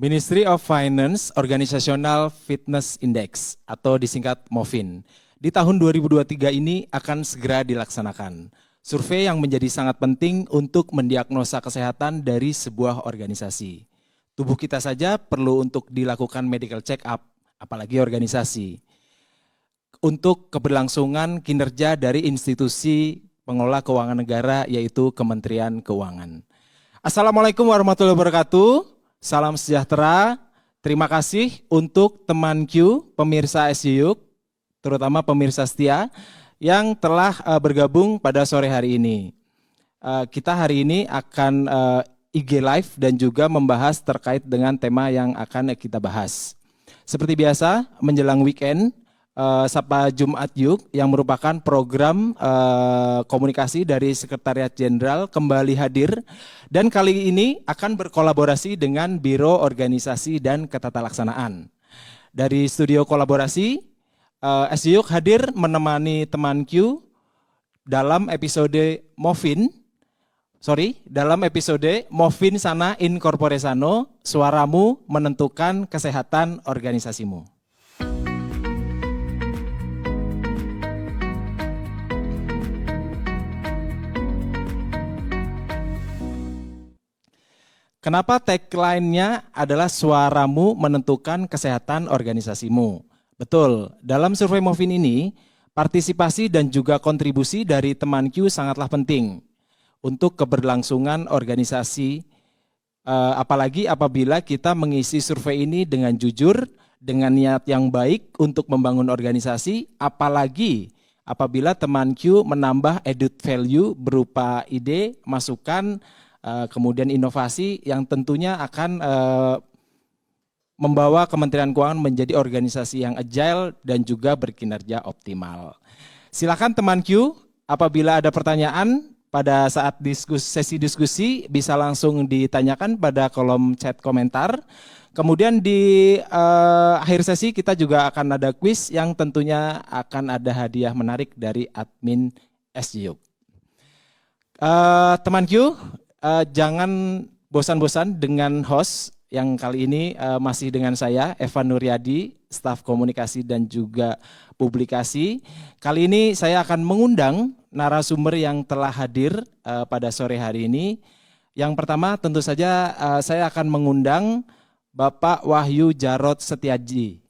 Ministry of Finance Organizational Fitness Index atau disingkat MOFIN. Di tahun 2023 ini akan segera dilaksanakan. Survei yang menjadi sangat penting untuk mendiagnosa kesehatan dari sebuah organisasi. Tubuh kita saja perlu untuk dilakukan medical check up, apalagi organisasi. Untuk keberlangsungan kinerja dari institusi pengelola keuangan negara yaitu Kementerian Keuangan. Assalamualaikum warahmatullahi wabarakatuh. Salam sejahtera. Terima kasih untuk teman Q, pemirsa SJYUK, terutama pemirsa setia yang telah bergabung pada sore hari ini. Kita hari ini akan IG Live dan juga membahas terkait dengan tema yang akan kita bahas. Seperti biasa, menjelang weekend, Sapa Jumat Yuk yang merupakan program komunikasi dari Sekretariat Jenderal kembali hadir dan kali ini akan berkolaborasi dengan Biro Organisasi dan Ketatalaksanaan. Dari studio kolaborasi, SJYUK hadir menemani teman Q dalam episode MOFIN Sana in Corpore Sano, suaramu menentukan kesehatan organisasimu. Kenapa tagline-nya adalah suaramu menentukan kesehatan organisasimu? Betul, dalam survei MOFIN ini, partisipasi dan juga kontribusi dari teman Q sangatlah penting untuk keberlangsungan organisasi, apalagi apabila kita mengisi survei ini dengan jujur, dengan niat yang baik untuk membangun organisasi, apalagi apabila teman Q menambah added value berupa ide, masukan, kemudian inovasi yang tentunya akan membawa Kementerian Keuangan menjadi organisasi yang agile dan juga berkinerja optimal. Silakan teman Q, apabila ada pertanyaan pada saat sesi diskusi bisa langsung ditanyakan pada kolom chat komentar. Kemudian di akhir sesi kita juga akan ada kuis yang tentunya akan ada hadiah menarik dari admin SJYUK. Teman Q, jangan bosan-bosan dengan host yang kali ini masih dengan saya, Evan Nuryadi, staf komunikasi dan juga publikasi. Kali ini saya akan mengundang narasumber yang telah hadir pada sore hari ini. Yang pertama tentu saja saya akan mengundang Bapak Wahyu Jarot Setiaji.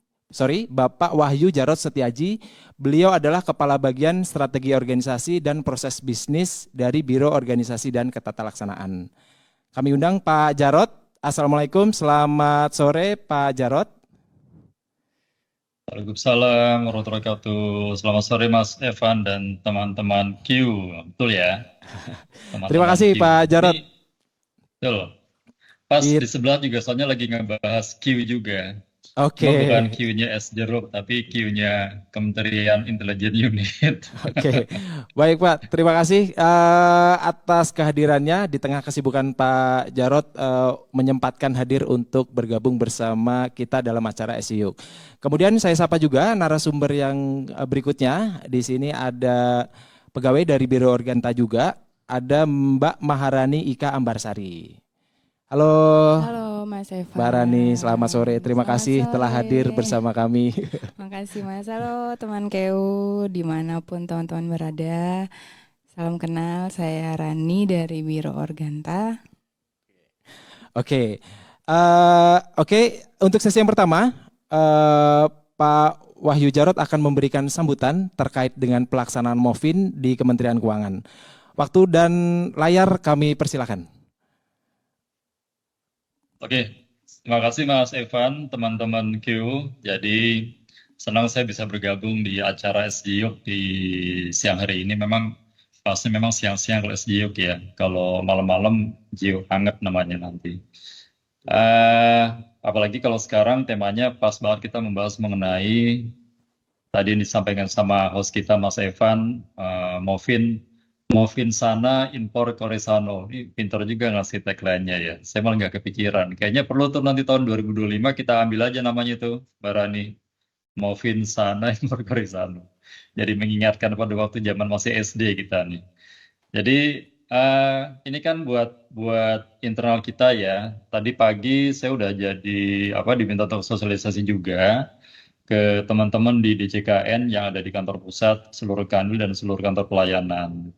Bapak Wahyu Jarot Setiaji. Beliau adalah Kepala Bagian Strategi Organisasi dan Proses Bisnis dari Biro Organisasi dan Ketatalaksanaan. Kami undang Pak Jarot. Assalamualaikum, selamat sore Pak Jarot. Waalaikumsalam warahmatullahi wabarakatuh. Selamat sore Mas Evan dan teman-teman Q. Betul ya? Terima kasih Q. Pak Jarot. Betul. Pas di sebelah juga soalnya lagi ngebahas Q juga. Oke. Bukan Q-nya SJYUK, tapi Q-nya Kementerian Intelijen Unit. Oke, baik Pak. Terima kasih atas kehadirannya di tengah kesibukan Pak Jarot menyempatkan hadir untuk bergabung bersama kita dalam acara SJYUK. Kemudian saya sapa juga narasumber yang berikutnya. Di sini ada pegawai dari Biro Organta juga, ada Mbak Maharani Ika Ambarsari. Halo. Halo Mas Evan. Mbak Rani, selamat sore. Terima kasih telah hadir bersama kami. Makasih Mas. Halo teman KU dimanapun teman-teman berada. Salam kenal, saya Rani dari Biro Organta. Oke, untuk sesi yang pertama, Pak Wahyu Jarot akan memberikan sambutan terkait dengan pelaksanaan MOFIN di Kementerian Keuangan. Waktu dan layar kami persilakan. Oke, terima kasih Mas Evan, teman-teman Q. Jadi senang saya bisa bergabung di acara SJYUK di siang hari ini. Pasti memang siang-siang kalau SJYUK ya. Kalau malam-malam JYUK hangat namanya nanti. Apalagi kalau sekarang temanya pas banget kita membahas mengenai tadi yang disampaikan sama host kita Mas Evan, MOFIN Sana in Corpore Sano. Ini pintar juga ngasih tagline-nya ya. Saya malah nggak kepikiran. Kayaknya perlu tuh nanti tahun 2025 kita ambil aja namanya tuh, Mbak Rani. MOFIN Sana in Corpore Sano. Jadi mengingatkan pada waktu zaman masih SD kita nih. Jadi Ini kan buat internal kita ya. Tadi pagi saya udah diminta untuk sosialisasi juga ke teman-teman di DJKN yang ada di kantor pusat, seluruh kanwil dan seluruh kantor pelayanan.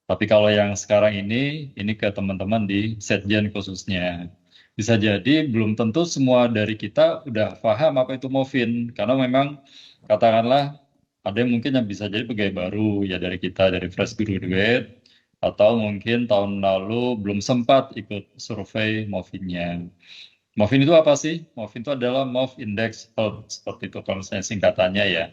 Tapi kalau yang sekarang ini ke teman-teman di Setjen khususnya. Bisa jadi belum tentu semua dari kita udah paham apa itu MOVIN, karena memang katakanlah ada yang mungkin yang bisa jadi pegawai baru ya dari kita, dari fresh graduate, atau mungkin tahun lalu belum sempat ikut survei MOVIN-nya. MOVIN itu apa sih? MOVIN itu adalah MOV Index Health, seperti itu kalau misalnya singkatannya ya.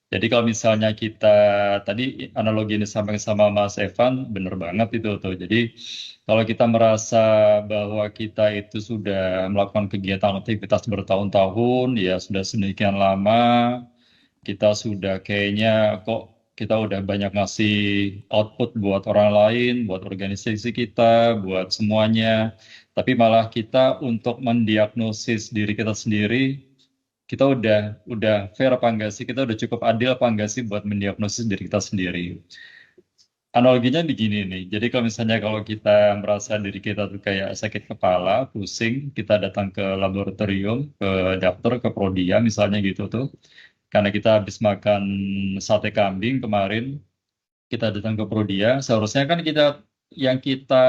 Jadi kalau misalnya kita, tadi analogi ini sampai sama Mas Evan, bener banget itu tuh. Jadi kalau kita merasa bahwa kita itu sudah melakukan kegiatan aktivitas bertahun-tahun, ya sudah sedemikian lama, kita sudah kayaknya kok kita udah banyak ngasih output buat orang lain, buat organisasi kita, buat semuanya. Tapi malah kita untuk mendiagnosis diri kita sendiri, kita udah fair apa enggak sih? Kita udah cukup adil apa enggak sih buat mendiagnosis diri kita sendiri? Analoginya begini nih. Jadi kalau kita merasa diri kita tuh kayak sakit kepala, pusing, kita datang ke laboratorium, ke dokter, ke Prodia misalnya gitu tuh. Karena kita habis makan sate kambing kemarin, kita datang ke Prodia, seharusnya kan yang kita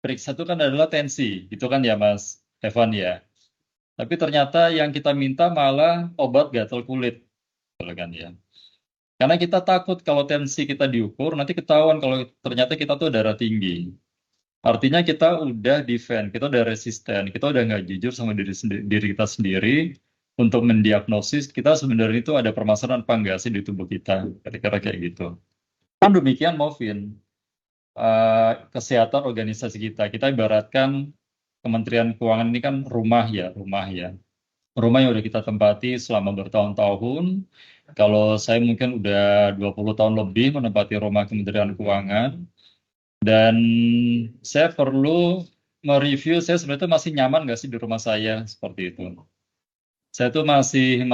periksa itu kan adalah tensi, gitu kan ya Mas Evan ya. Tapi ternyata yang kita minta malah obat gatal kulit, gitu kan ya. Karena kita takut kalau tensi kita diukur, nanti ketahuan kalau ternyata kita tuh darah tinggi. Artinya kita udah defend, kita udah resisten, kita udah nggak jujur sama diri kita sendiri untuk mendiagnosis kita sebenarnya itu ada permasalahan apa enggak sih di tubuh kita, kira-kira kayak gitu. Kan demikian Movin, kesehatan organisasi kita. Kita ibaratkan Kementerian Keuangan ini kan rumah ya, rumah yang udah kita tempati selama bertahun-tahun. Kalau saya mungkin udah 20 tahun lebih menempati rumah Kementerian Keuangan, dan saya perlu mereview saya sebenarnya masih nyaman nggak sih di rumah saya, seperti itu. Saya tuh masih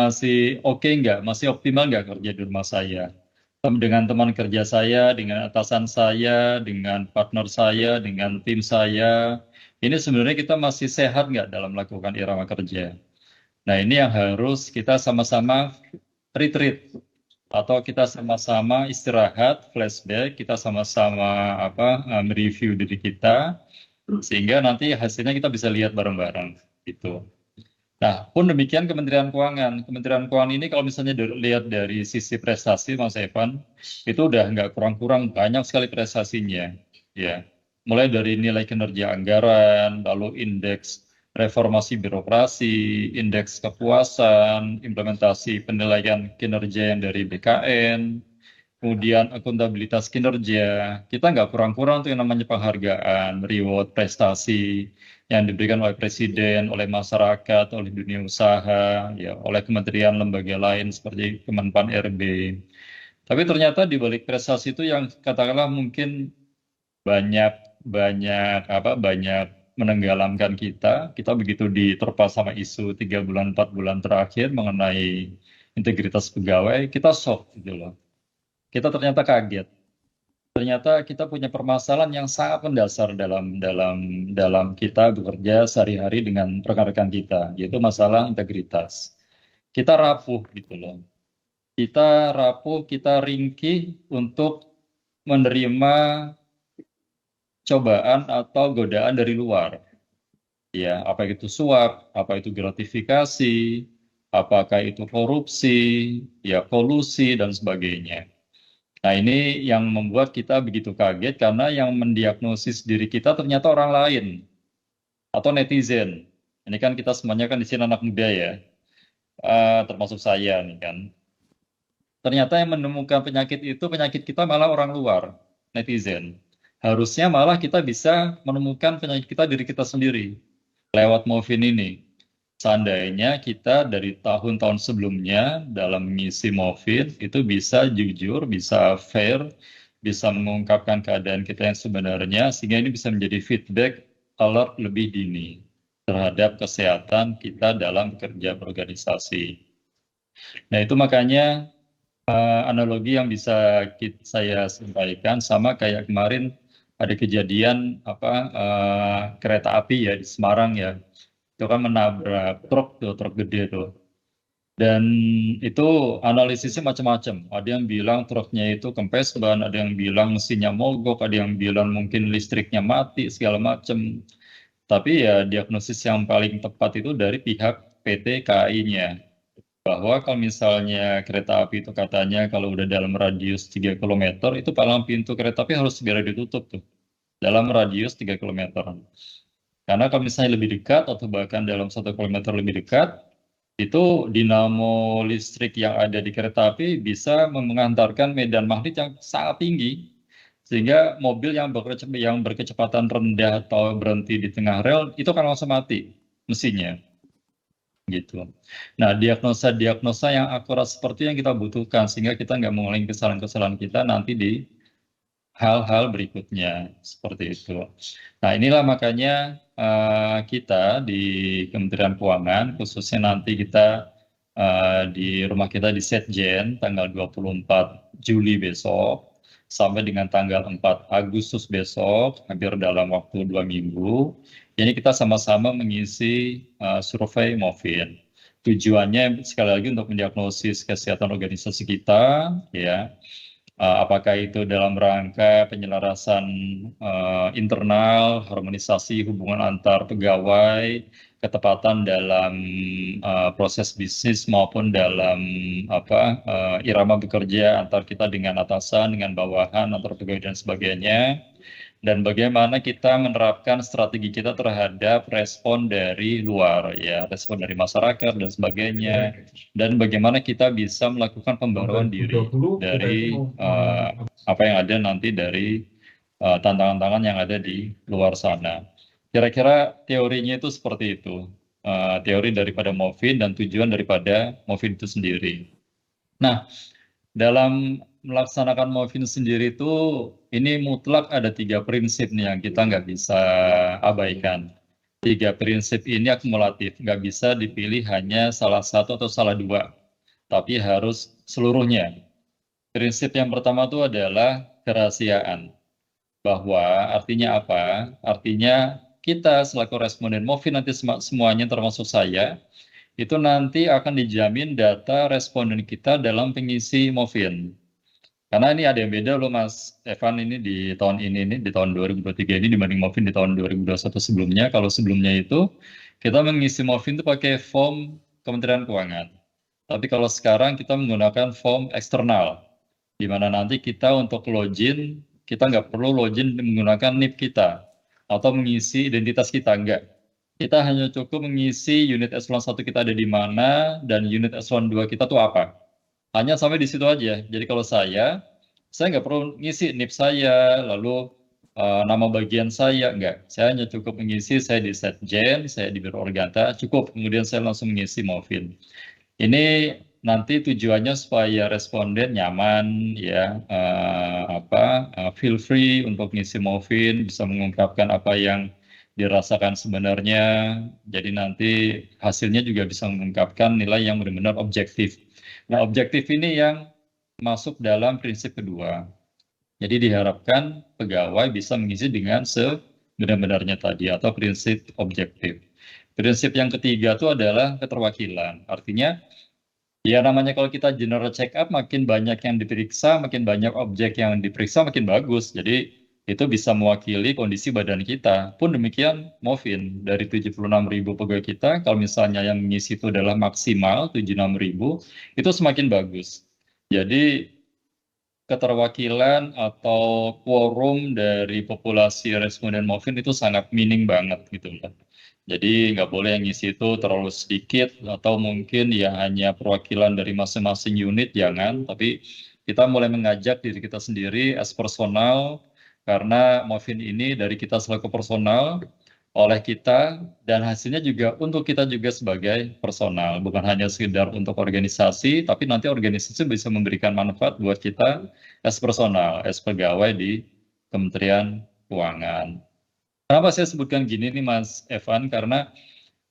oke nggak, masih optimal nggak kerja di rumah saya. Dengan teman kerja saya, dengan atasan saya, dengan partner saya, dengan tim saya. Ini sebenarnya kita masih sehat nggak dalam melakukan irama kerja. Nah, ini yang harus kita sama-sama retreat atau kita sama-sama istirahat, flashback, kita sama-sama mereview diri kita sehingga nanti hasilnya kita bisa lihat bareng-bareng gitu. Nah, pun demikian Kementerian Keuangan. Kementerian Keuangan ini kalau misalnya lihat dari sisi prestasi, Mas Evan, itu udah nggak kurang-kurang banyak sekali prestasinya. Ya, mulai dari nilai kinerja anggaran, lalu indeks reformasi birokrasi, indeks kepuasan, implementasi penilaian kinerja yang dari BKN, kemudian akuntabilitas kinerja. Kita nggak kurang-kurang untuk yang namanya penghargaan, reward, prestasi yang diberikan oleh presiden, oleh masyarakat, oleh dunia usaha, ya, oleh kementerian lembaga lain seperti Kemenpan RB. Tapi ternyata di balik prestasi itu yang katakanlah mungkin banyak banyak menenggelamkan kita. Kita begitu diterpa sama isu 3 bulan 4 bulan terakhir mengenai integritas pegawai, kita shock gitu loh. Kita ternyata kaget. Ternyata kita punya permasalahan yang sangat mendasar dalam kita bekerja sehari-hari dengan rekan-rekan kita, yaitu masalah integritas. Kita rapuh gitu loh. Kita rapuh, kita ringkih untuk menerima cobaan atau godaan dari luar. Ya, apa itu suap, apa itu gratifikasi, apakah itu korupsi, ya kolusi dan sebagainya. Nah, ini yang membuat kita begitu kaget karena yang mendiagnosis diri kita ternyata orang lain atau netizen. Ini kan kita semuanya kan di sini anak muda ya, termasuk saya nih kan. Ternyata yang menemukan penyakit itu penyakit kita malah orang luar, netizen. Harusnya malah kita bisa menemukan penyakit kita diri kita sendiri lewat Movin ini. Seandainya kita dari tahun-tahun sebelumnya dalam mengisi Movin itu bisa jujur, bisa fair, bisa mengungkapkan keadaan kita yang sebenarnya, sehingga ini bisa menjadi feedback alert lebih dini terhadap kesehatan kita dalam kerja berorganisasi. Nah, itu makanya Analogi yang bisa saya sampaikan sama kayak kemarin ada kejadian kereta api ya di Semarang ya, itu kan menabrak truk gede tuh. Dan itu analisisnya macam-macam. Ada yang bilang truknya itu kempes ban, ada yang bilang mesinnya mogok, ada yang bilang mungkin listriknya mati, segala macam. Tapi ya diagnosis yang paling tepat itu dari pihak PT KAI-nya. Bahwa kalau misalnya kereta api itu katanya kalau udah dalam radius 3 kilometer, itu palang pintu kereta api harus segera ditutup tuh. Dalam radius 3 kilometer. Karena kalau misalnya lebih dekat atau bahkan dalam 1 kilometer lebih dekat, itu dinamo listrik yang ada di kereta api bisa mengantarkan medan magnet yang sangat tinggi. Sehingga mobil yang berkecepatan rendah atau berhenti di tengah rel, itu akan langsung mati mesinnya. Gitu. Nah, diagnosa-diagnosa yang akurat seperti yang kita butuhkan sehingga kita nggak mengulangi kesalahan-kesalahan kita nanti di hal-hal berikutnya seperti itu. Nah, inilah makanya kita di Kementerian Keuangan khususnya nanti kita di rumah kita di Setjen tanggal 24 Juli besok sampai dengan tanggal 4 Agustus besok, hampir dalam waktu 2 minggu. Ini kita sama-sama mengisi survei MOVIN. Tujuannya sekali lagi untuk mendiagnosis kesehatan organisasi kita, ya. Apakah itu dalam rangka penyelarasan internal, harmonisasi hubungan antar pegawai, ketepatan dalam proses bisnis maupun dalam irama bekerja antar kita dengan atasan, dengan bawahan, antar pegawai dan sebagainya. Dan bagaimana kita menerapkan strategi kita terhadap respon dari luar, ya, respon dari masyarakat dan sebagainya. Dan bagaimana kita bisa melakukan pembaruan diri dari apa yang ada nanti dari tantangan-tantangan yang ada di luar sana. Kira-kira teorinya itu seperti itu. Teori daripada MOVIN dan tujuan daripada MOVIN itu sendiri. Nah, dalam melaksanakan MOVIN sendiri itu, ini mutlak ada 3 prinsip nih yang kita nggak bisa abaikan. 3 prinsip ini akumulatif, nggak bisa dipilih hanya salah satu atau salah dua, tapi harus seluruhnya. Prinsip yang pertama itu adalah kerahasiaan. Bahwa artinya apa? Artinya kita selaku responden MOVIN nanti semuanya termasuk saya, itu nanti akan dijamin data responden kita dalam pengisi MOVIN. Karena ini ada yang beda loh Mas Evan, ini di tahun ini di tahun 2023 ini dibanding MOVIN di tahun 2021 sebelumnya. Kalau sebelumnya itu kita mengisi MOVIN itu pakai form Kementerian Keuangan. Tapi kalau sekarang kita menggunakan form eksternal, di mana nanti kita untuk login, kita nggak perlu login menggunakan NIP kita atau mengisi identitas kita, enggak. Kita hanya cukup mengisi unit eselon 1 kita ada di mana dan unit eselon 2 kita tuh apa. Hanya sampai di situ aja. Jadi kalau saya nggak perlu ngisi NIP saya, lalu nama bagian saya, enggak. Saya hanya cukup mengisi saya di Setjen, saya di Biro Organta, cukup. Kemudian saya langsung mengisi MOVIN. Ini nanti tujuannya supaya responden nyaman, ya, feel free untuk ngisi MOVIN, bisa mengungkapkan apa yang dirasakan sebenarnya. Jadi nanti hasilnya juga bisa mengungkapkan nilai yang benar-benar objektif. Nah, objektif ini yang masuk dalam prinsip kedua. Jadi diharapkan pegawai bisa mengisi dengan sebenar-benarnya tadi atau prinsip objektif. Prinsip yang ketiga itu adalah keterwakilan. Artinya, ya namanya kalau kita general check up, makin banyak yang diperiksa, makin banyak objek yang diperiksa, makin bagus. Jadi itu bisa mewakili kondisi badan kita. Pun demikian MOVIN, dari 76.000 pegawai kita, kalau misalnya yang mengisi itu adalah maksimal 76.000, itu semakin bagus. Jadi keterwakilan atau quorum dari populasi responden MOVIN itu sangat minim banget gitu kan. Jadi nggak boleh yang ngisi itu terlalu sedikit atau mungkin ya hanya perwakilan dari masing-masing unit, jangan. Tapi kita mulai mengajak diri kita sendiri as personal, karena MOVIN ini dari kita selaku personal, oleh kita, dan hasilnya juga untuk kita juga sebagai personal. Bukan hanya sekedar untuk organisasi, tapi nanti organisasi bisa memberikan manfaat buat kita as personal, as pegawai di Kementerian Keuangan. Kenapa saya sebutkan gini nih Mas Evan? Karena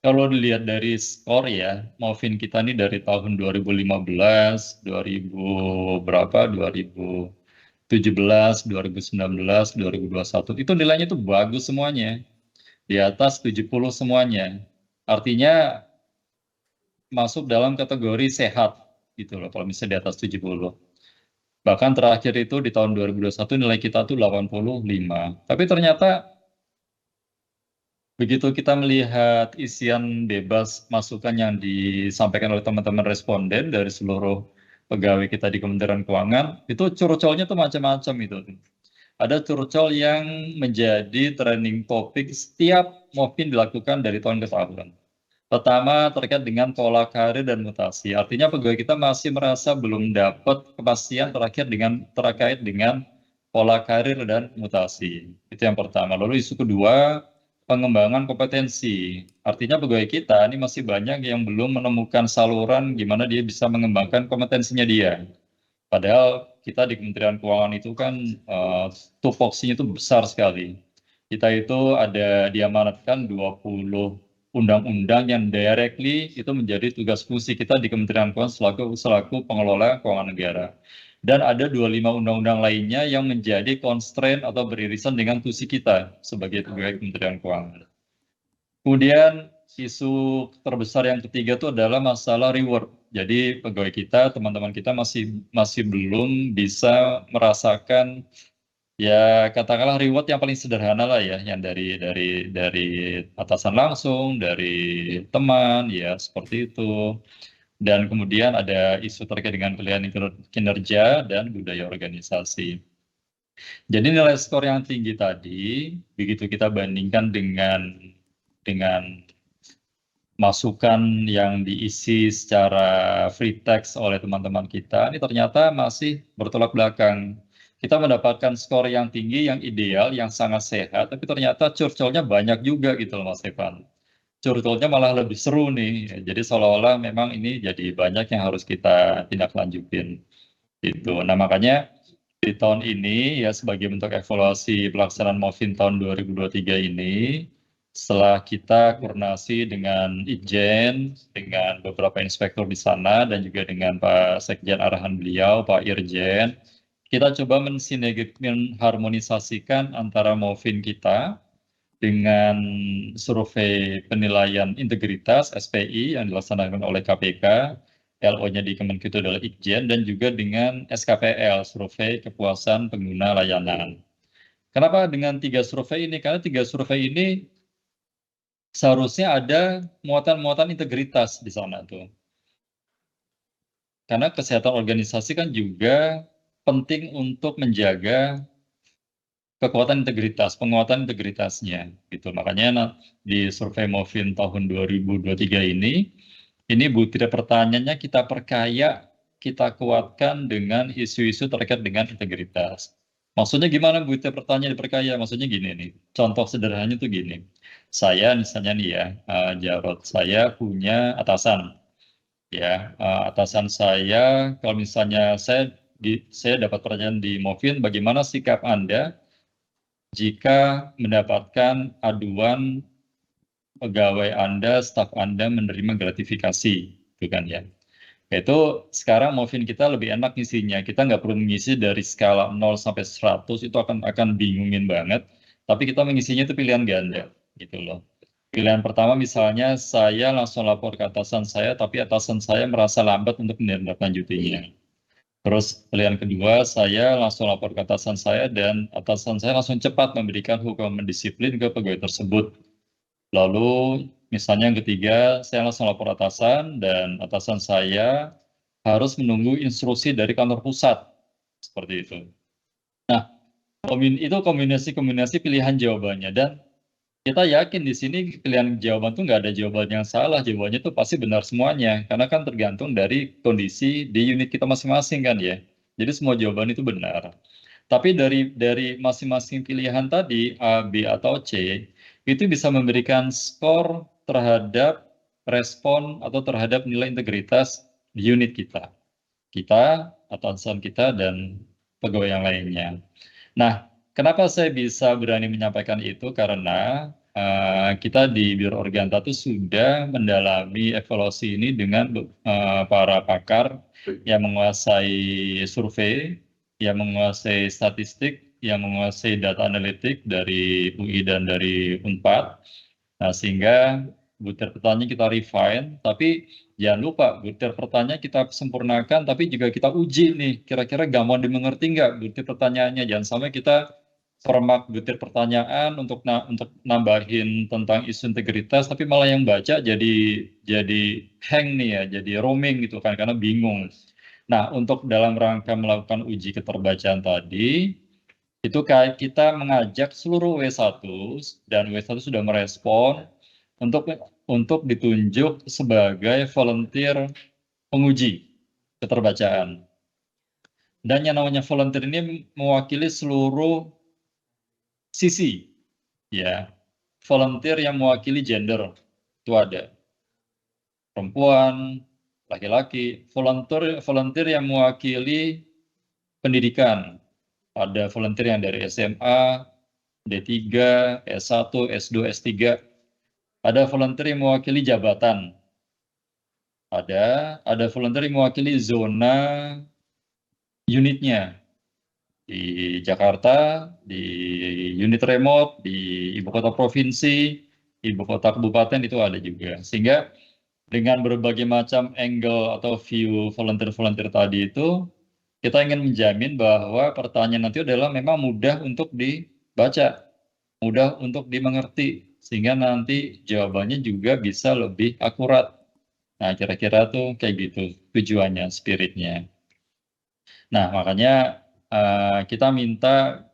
Kalau dilihat dari skor ya, Movin kita nih dari tahun 2015, 2000 berapa, 2017, 2019, 2021, itu nilainya tuh bagus semuanya. Di atas 70 semuanya. Artinya masuk dalam kategori sehat gitu loh kalau misalnya di atas 70. Bahkan terakhir itu di tahun 2021 nilai kita tuh 85. Tapi ternyata begitu kita melihat isian bebas masukan yang disampaikan oleh teman-teman responden dari seluruh pegawai kita di Kementerian Keuangan, itu curcolnya tuh macam-macam itu. Ada curcol yang menjadi trending topik setiap MOFIN dilakukan dari tahun ke tahun. Pertama terkait dengan pola karir dan mutasi. Artinya pegawai kita masih merasa belum dapat kepastian terkait dengan pola karir dan mutasi. Itu yang pertama. Lalu isu kedua, pengembangan kompetensi. Artinya pegawai kita ini masih banyak yang belum menemukan saluran gimana dia bisa mengembangkan kompetensinya dia. Padahal kita di Kementerian Keuangan itu kan tupoksinya itu besar sekali. Kita itu ada diamanatkan 20 undang-undang yang directly itu menjadi tugas fungsi kita di Kementerian Keuangan selaku pengelola keuangan negara. Dan ada 25 undang-undang lainnya yang menjadi constraint atau beririsan dengan fungsi kita sebagai pegawai Kementerian Keuangan. Kemudian isu terbesar yang ketiga itu adalah masalah reward. Jadi pegawai kita, teman-teman kita masih belum bisa merasakan ya katakanlah reward yang paling sederhana lah ya, yang dari atasan langsung, dari teman ya seperti itu. Dan kemudian ada isu terkait dengan pilihan kinerja dan budaya organisasi. Jadi nilai skor yang tinggi tadi, begitu kita bandingkan dengan masukan yang diisi secara free text oleh teman-teman kita, ini ternyata masih bertolak belakang. Kita mendapatkan skor yang tinggi, yang ideal, yang sangat sehat, tapi ternyata curcolnya banyak juga gitu loh Mas Evan. Curcolnya malah lebih seru nih, jadi seolah-olah memang ini jadi banyak yang harus kita tindak lanjutin. Gitu. Nah makanya di tahun ini ya sebagai bentuk evaluasi pelaksanaan MOFIN tahun 2023 ini, setelah kita koordinasi dengan Itjen, dengan beberapa inspektur di sana, dan juga dengan Pak Sekjen arahan beliau, Pak Irjen, kita coba mengharmonisasikan antara MOFIN kita dengan survei penilaian integritas SPI yang dilaksanakan oleh KPK, LO-nya di Kemenku itu adalah Ikjen, dan juga dengan SKPL, survei kepuasan pengguna layanan. Kenapa dengan 3 survei ini? Karena 3 survei ini seharusnya ada muatan-muatan integritas di sana tuh. Karena kesehatan organisasi kan juga penting untuk menjaga kekuatan integritas, penguatan integritasnya gitu. Makanya di survei MOFIN tahun 2023 ini butir pertanyaannya kita perkaya, kita kuatkan dengan isu-isu terkait dengan integritas. Maksudnya gimana butir pertanyaan diperkaya? Maksudnya gini nih, contoh sederhananya tuh gini. Saya misalnya nih ya, Jarod, saya punya atasan. Ya, atasan saya, kalau misalnya saya dapat pertanyaan di MOFIN, bagaimana sikap Anda jika mendapatkan aduan pegawai Anda, staf Anda menerima gratifikasi, gitu kan ya. Itu sekarang MOFIN kita lebih enak ngisinya. Kita nggak perlu mengisi dari skala 0 sampai 100, itu akan bingungin banget. Tapi kita mengisinya itu pilihan ganda, gitu loh. Pilihan pertama misalnya saya langsung lapor ke atasan saya, tapi atasan saya merasa lambat untuk menindaklanjutinya. Terus pilihan kedua, saya langsung lapor ke atasan saya dan atasan saya langsung cepat memberikan hukuman disiplin ke pegawai tersebut. Lalu misalnya yang ketiga, saya langsung lapor atasan dan atasan saya harus menunggu instruksi dari kantor pusat. Seperti itu. Nah, itu kombinasi-kombinasi pilihan jawabannya. Dan kita yakin di sini pilihan jawaban tuh nggak ada jawaban yang salah, jawabannya tuh pasti benar semuanya, karena kan tergantung dari kondisi di unit kita masing-masing kan ya. Jadi semua jawaban itu benar. Tapi dari masing-masing pilihan tadi A, B atau C itu bisa memberikan skor terhadap respon atau terhadap nilai integritas di unit kita. Kita, atasan kita dan pegawai yang lainnya. Nah, kenapa saya bisa berani menyampaikan itu? Karena kita di Biro Organta tuh sudah mendalami evaluasi ini dengan para pakar yang menguasai survei, yang menguasai statistik, yang menguasai data analitik dari UI dan dari Unpad. Nah, sehingga butir pertanyaan kita refine, tapi jangan lupa butir pertanyaan kita sempurnakan, tapi juga kita uji nih, kira-kira gampang dimengerti nggak butir pertanyaannya. Jangan sampai kita format butir pertanyaan untuk nambahin tentang isu integritas, tapi malah yang baca jadi hang nih ya, jadi roaming gitu kan, karena bingung. Nah, untuk dalam rangka melakukan uji keterbacaan tadi, itu kita mengajak seluruh W1 dan W1 sudah merespon untuk ditunjuk sebagai volunteer penguji keterbacaan. Dan yang namanya volunteer ini mewakili seluruh sisi, ya. Volunteer yang mewakili gender itu ada perempuan, laki-laki. Volunteer yang mewakili pendidikan. Ada volunteer yang dari SMA, D3, S1, S2, S3. Ada volunteer yang mewakili jabatan. Ada volunteer yang mewakili zona unitnya. Di Jakarta, di unit remote, di ibu kota provinsi, ibu kota kabupaten itu ada juga. Sehingga dengan berbagai macam angle atau view volunteer-volunteer tadi itu, kita ingin menjamin bahwa pertanyaan nanti adalah memang mudah untuk dibaca, mudah untuk dimengerti, sehingga nanti jawabannya juga bisa lebih akurat. Nah, kira-kira tuh kayak gitu tujuannya, spiritnya. Nah, makanya kita minta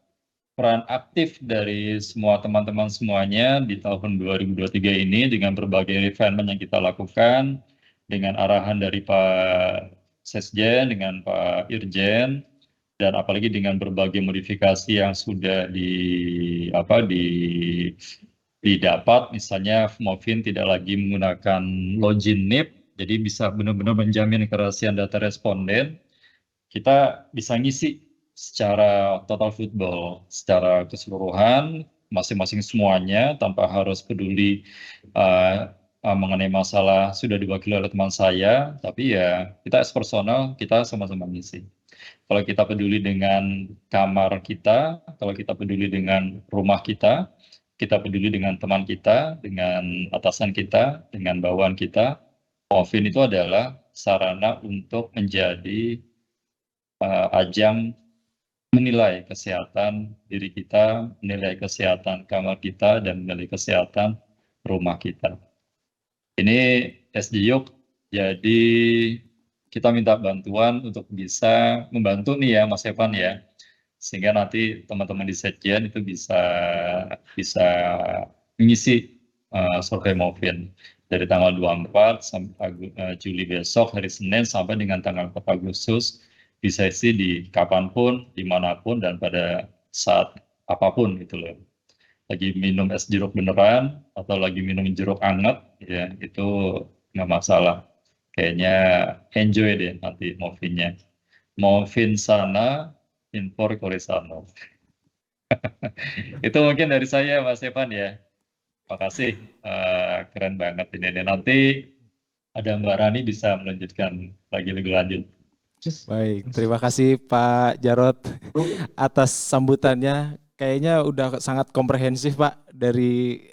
peran aktif dari semua teman-teman semuanya di tahun 2023 ini dengan berbagai refinement yang kita lakukan, dengan arahan dari Pak Sesjen, dengan Pak Irjen, dan apalagi dengan berbagai modifikasi yang sudah didapat, misalnya Movin tidak lagi menggunakan login NIP, jadi bisa benar-benar menjamin kerahasiaan data responden. Kita bisa ngisi secara total football, secara keseluruhan, masing-masing semuanya, tanpa harus peduli mengenai masalah sudah diwakili oleh teman saya, tapi ya kita as personal, kita sama-sama ngisi. Kalau kita peduli dengan kamar kita, kalau kita peduli dengan rumah kita peduli dengan teman kita, dengan atasan kita, dengan bawahan kita, Movin itu adalah sarana untuk menjadi ajang menilai kesehatan diri kita, menilai kesehatan kamar kita, dan menilai kesehatan rumah kita. Ini SDIUK, jadi kita minta bantuan untuk bisa membantu nih ya Mas Evan ya, sehingga nanti teman-teman di Setjen itu bisa mengisi survei Movin dari tanggal 24 sampai Juli besok, hari Senin, sampai dengan tanggal 4 Agustus, bisa isi di kapanpun, dimanapun, dan pada saat apapun gitu loh. Lagi minum es jeruk beneran, atau lagi minum jeruk anget, ya itu nggak masalah. Kayaknya enjoy deh nanti Movinnya. Movin sana, impor Koresano. Itu mungkin dari saya Mas Evan ya. Makasih, keren banget ini. Nanti ada Mbak Rani bisa melanjutkan lagi lebih lanjut. Baik, terima kasih Pak Jarod atas sambutannya. Kayaknya udah sangat komprehensif Pak dari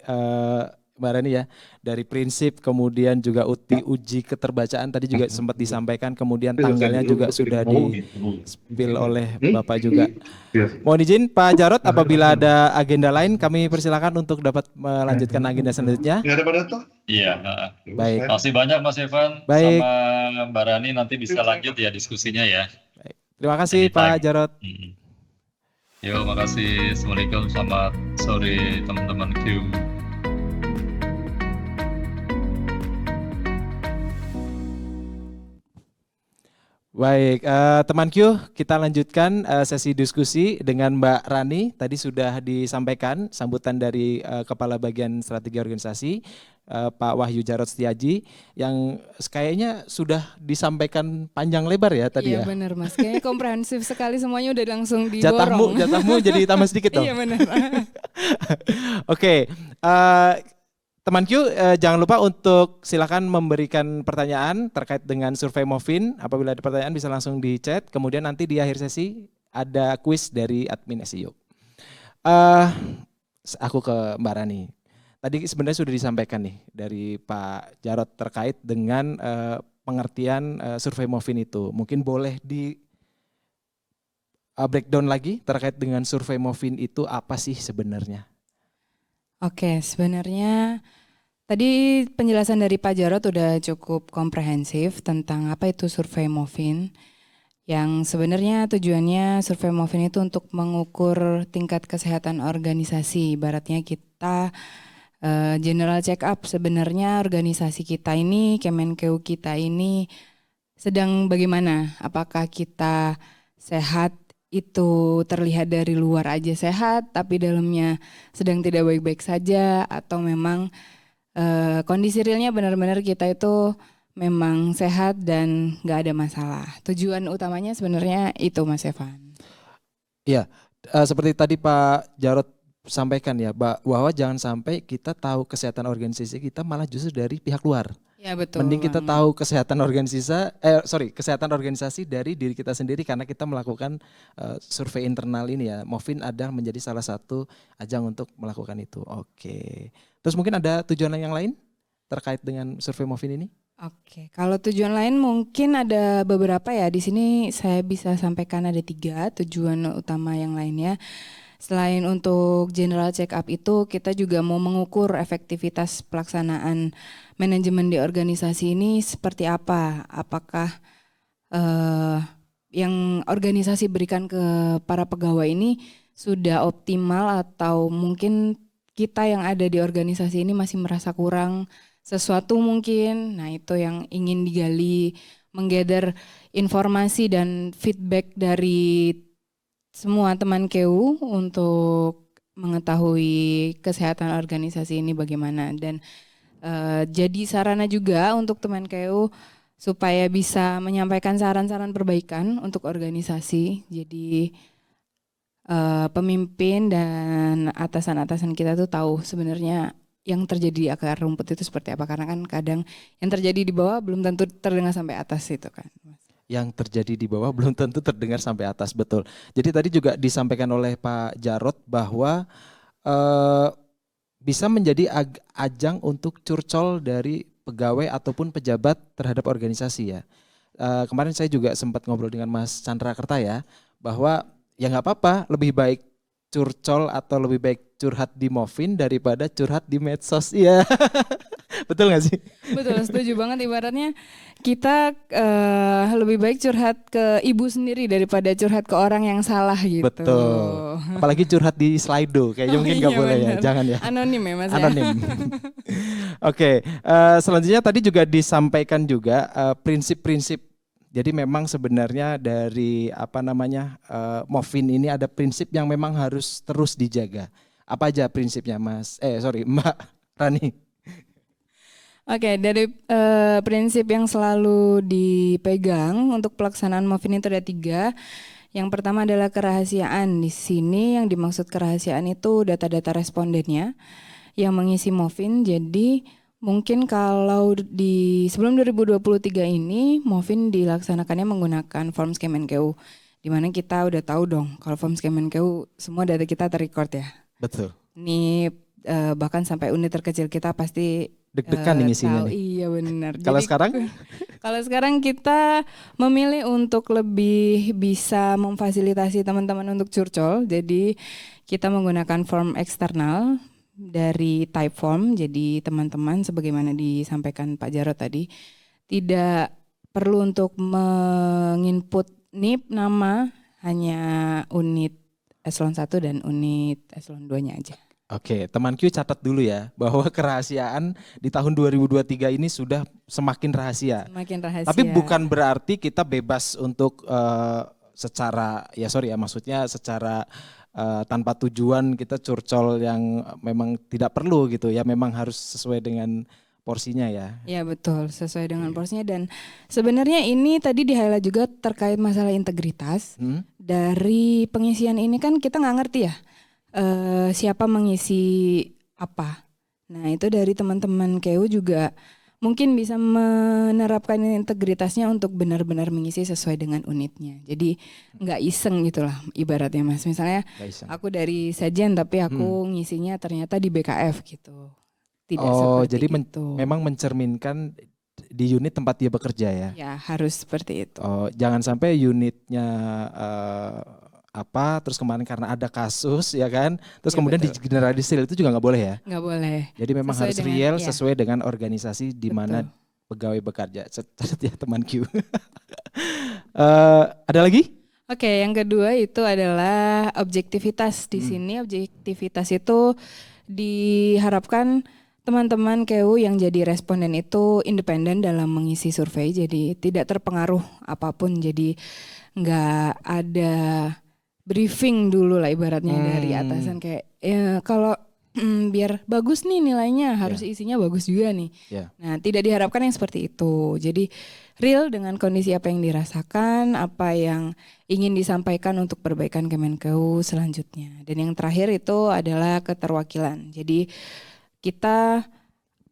Mbak Rani ya. Dari prinsip, kemudian juga uji keterbacaan tadi juga sempat disampaikan, kemudian tanggalnya juga sudah di-spill oleh Bapak juga. Mohon izin Pak Jarod, apabila ada agenda lain kami persilakan untuk dapat melanjutkan agenda selanjutnya. Iya, Baik. Makasih banyak Mas Evan. Baik. Sama Mbak Rani, nanti bisa lanjut ya diskusinya ya. Baik. Terima kasih Pak Jarod. Yo, makasih. Assalamualaikum, selamat sore teman-teman Q. Baik, teman Q, kita lanjutkan sesi diskusi dengan Mbak Rani. Tadi sudah disampaikan sambutan dari Kepala Bagian Strategi Organisasi. Pak Wahyu Jarot Setiaji yang kayaknya sudah disampaikan panjang lebar ya tadi Iya ya. benar Mas, kayaknya komprehensif sekali semuanya udah langsung diborong. Jatahmu jadi tambah sedikit dong. Iya benar. Oke, teman Q, jangan lupa untuk silakan memberikan pertanyaan terkait dengan survei Movin. Apabila ada pertanyaan bisa langsung di chat. Kemudian nanti di akhir sesi ada kuis dari admin SEO. Aku ke Mbak Rani. Tadi sebenarnya sudah disampaikan nih dari Pak Jarot terkait dengan pengertian survei Movin itu. Mungkin boleh di breakdown lagi terkait dengan survei Movin itu apa sih sebenarnya? Oke, sebenarnya tadi penjelasan dari Pak Jarot udah cukup komprehensif tentang apa itu survei Movin. Yang sebenarnya tujuannya survei Movin itu untuk mengukur tingkat kesehatan organisasi. Ibaratnya kita general check up sebenarnya organisasi kita ini, Kemenkeu kita ini sedang bagaimana? Apakah kita sehat itu terlihat dari luar aja sehat, tapi dalamnya sedang tidak baik-baik saja, atau memang kondisi realnya benar-benar kita itu memang sehat dan nggak ada masalah. Tujuan utamanya sebenarnya itu Mas Evan. Iya, seperti tadi Pak Jarot sampaikan ya, bahwa jangan sampai kita tahu kesehatan organisasi kita malah justru dari pihak luar. Ya betul. Mending kita banget. tahu kesehatan organisasi dari diri kita sendiri karena kita melakukan survei internal ini ya. Movin ada menjadi salah satu ajang untuk melakukan itu. Oke. Terus mungkin ada tujuan yang lain terkait dengan survei Movin ini? Oke, kalau tujuan lain mungkin ada beberapa ya. Di sini saya bisa sampaikan ada 3 tujuan utama yang lainnya. Selain untuk general check up itu, kita juga mau mengukur efektivitas pelaksanaan manajemen di organisasi ini seperti apa. Apakah yang organisasi berikan ke para pegawai ini sudah optimal atau mungkin kita yang ada di organisasi ini masih merasa kurang sesuatu mungkin. Nah itu yang ingin digali, menggather informasi dan feedback dari semua teman KEU untuk mengetahui kesehatan organisasi ini bagaimana. Dan jadi sarana juga untuk teman KEU supaya bisa menyampaikan saran-saran perbaikan untuk organisasi. Jadi pemimpin dan atasan-atasan kita tuh tahu sebenarnya yang terjadi di akar rumput itu seperti apa, karena kan kadang yang terjadi di bawah belum tentu terdengar sampai atas itu kan. Yang terjadi di bawah belum tentu terdengar sampai atas, betul. Jadi tadi juga disampaikan oleh Pak Jarot bahwa bisa menjadi ajang untuk curcol dari pegawai ataupun pejabat terhadap organisasi ya. Kemarin saya juga sempat ngobrol dengan Mas Chandra Kerta ya, bahwa ya nggak apa-apa, lebih baik curcol atau lebih baik curhat di Movin daripada curhat di medsos. Iya. Betul gak sih? Betul, setuju banget. Ibaratnya kita lebih baik curhat ke ibu sendiri daripada curhat ke orang yang salah gitu. Betul. Apalagi curhat di Slido, kayaknya mungkin gak boleh ya, jangan ya. Anonim ya Mas. Anonim. Oke, selanjutnya tadi juga disampaikan juga prinsip-prinsip. Jadi memang sebenarnya dari Movin ini ada prinsip yang memang harus terus dijaga. Apa aja prinsipnya Mbak Rani? Oke, dari prinsip yang selalu dipegang untuk pelaksanaan Movin itu ada 3. Yang pertama adalah kerahasiaan. Di sini yang dimaksud kerahasiaan itu data-data respondennya yang mengisi Movin. Jadi mungkin kalau di sebelum 2023 ini Movin dilaksanakannya menggunakan Forms Kemenkeu, di mana kita udah tahu dong kalau Forms Kemenkeu semua data kita terrecord ya. Betul. Ini bahkan sampai unit terkecil kita pasti deg-degan ngisinya nih. Iya benar. Kalau sekarang? Kalau sekarang kita memilih untuk lebih bisa memfasilitasi teman-teman untuk curcol. Jadi kita menggunakan form eksternal dari Typeform. Jadi teman-teman sebagaimana disampaikan Pak Jarot tadi, tidak perlu untuk menginput NIP nama, hanya unit eselon 1 dan unit eselon 2-nya aja. Oke, teman Q catat dulu ya, bahwa kerahasiaan di tahun 2023 ini sudah semakin rahasia. Semakin rahasia. Tapi bukan berarti kita bebas untuk secara tanpa tujuan kita curcol yang memang tidak perlu gitu ya, memang harus sesuai dengan porsinya ya. Ya betul, sesuai dengan Oke. porsinya dan sebenarnya ini tadi di-highlight juga terkait masalah integritas. Hmm? Dari pengisian ini kan kita nggak ngerti ya siapa mengisi apa. Nah itu dari teman-teman KU juga mungkin bisa menerapkan integritasnya untuk benar-benar mengisi sesuai dengan unitnya. Jadi nggak iseng gitulah ibaratnya Mas. Misalnya Nggak iseng. aku dari Sejen tapi aku ngisinya ternyata di BKF gitu. Tidak Oh, seperti jadi itu. memang mencerminkan di unit tempat dia bekerja ya. Ya harus seperti itu. Oh, jangan sampai unitnya apa, terus kemarin karena ada kasus ya kan, terus Ya kemudian betul. digeneralisir, itu juga nggak boleh ya. Nggak boleh. Jadi memang Sesuai harus dengan real ya sesuai dengan organisasi di mana betul. pegawai bekerja. Catat ya teman Q. Ada lagi? Oke, yang kedua itu adalah objektivitas. Di sini objektivitas itu diharapkan teman-teman KU yang jadi responden itu independen dalam mengisi survei, jadi tidak terpengaruh apapun. Jadi nggak ada briefing dulu lah ibaratnya dari atasan kayak ya kalau biar bagus nih nilainya harus isinya bagus juga nih. Ya. Nah, tidak diharapkan yang seperti itu. Jadi real dengan kondisi apa yang dirasakan, apa yang ingin disampaikan untuk perbaikan Kemenkeu selanjutnya. Dan yang terakhir itu adalah keterwakilan. Jadi kita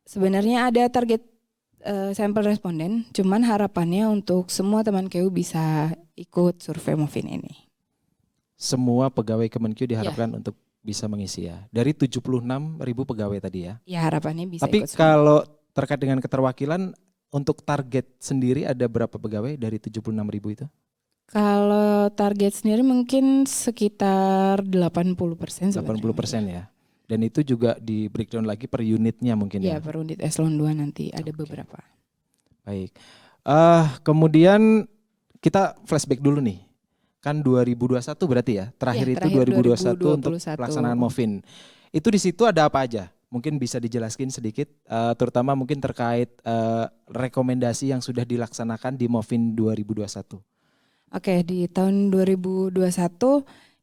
sebenarnya ada target sampel responden, cuman harapannya untuk semua teman KU bisa ikut survei Movin ini. Semua pegawai Kemenkeu diharapkan untuk bisa mengisi ya. Dari 76.000 pegawai tadi ya. Ya harapannya bisa Tapi ikut semua. kalau terkait dengan keterwakilan, untuk target sendiri ada berapa pegawai dari 76.000 itu? Kalau target sendiri mungkin sekitar 80% 80% sebenarnya. ya. Dan itu juga di breakdown lagi per unitnya mungkin Ya ya. per unit eselon 2 nanti ada beberapa. Baik. Kemudian kita flashback dulu nih. Kan 2021 berarti ya. Terakhir itu terakhir 2021 untuk 2021. pelaksanaan Movin. Itu di situ ada apa aja? Mungkin bisa dijelaskan sedikit, terutama mungkin terkait rekomendasi yang sudah dilaksanakan di Movin 2021. Oke, di tahun 2021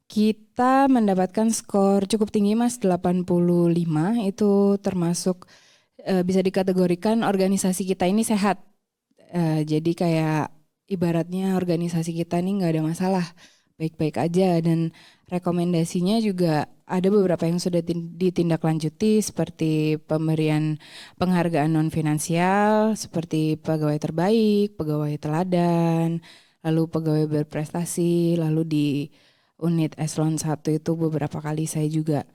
kita mendapatkan skor cukup tinggi Mas, 85. Itu termasuk bisa dikategorikan organisasi kita ini sehat. Jadi kayak ibaratnya organisasi kita ini nggak ada masalah, baik-baik aja. Dan rekomendasinya juga ada beberapa yang sudah ditindaklanjuti seperti pemberian penghargaan non finansial seperti pegawai terbaik, pegawai teladan, lalu pegawai berprestasi, lalu di unit eselon 1 itu beberapa kali saya juga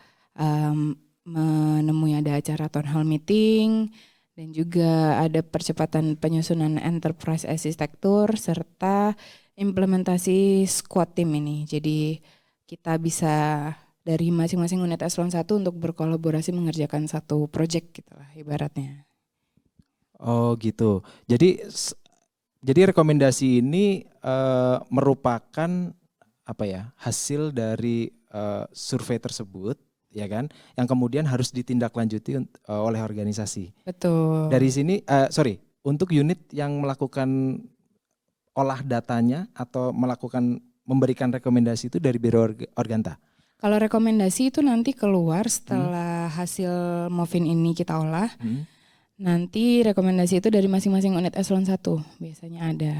menemui ada acara town hall meeting dan juga ada percepatan penyusunan enterprise arsitektur serta implementasi squad team ini. Jadi kita bisa dari masing-masing unit eselon 1 untuk berkolaborasi mengerjakan satu project gitu lah ibaratnya. Oh gitu. Jadi rekomendasi ini merupakan apa ya, hasil dari survei tersebut ya kan, yang kemudian harus ditindaklanjuti oleh organisasi. Betul. Dari sini untuk unit yang melakukan olah datanya atau memberikan rekomendasi itu dari Biro Organta. Kalau rekomendasi itu nanti keluar setelah hasil Movin ini kita olah. Nanti rekomendasi itu dari masing-masing unit eselon 1 biasanya ada.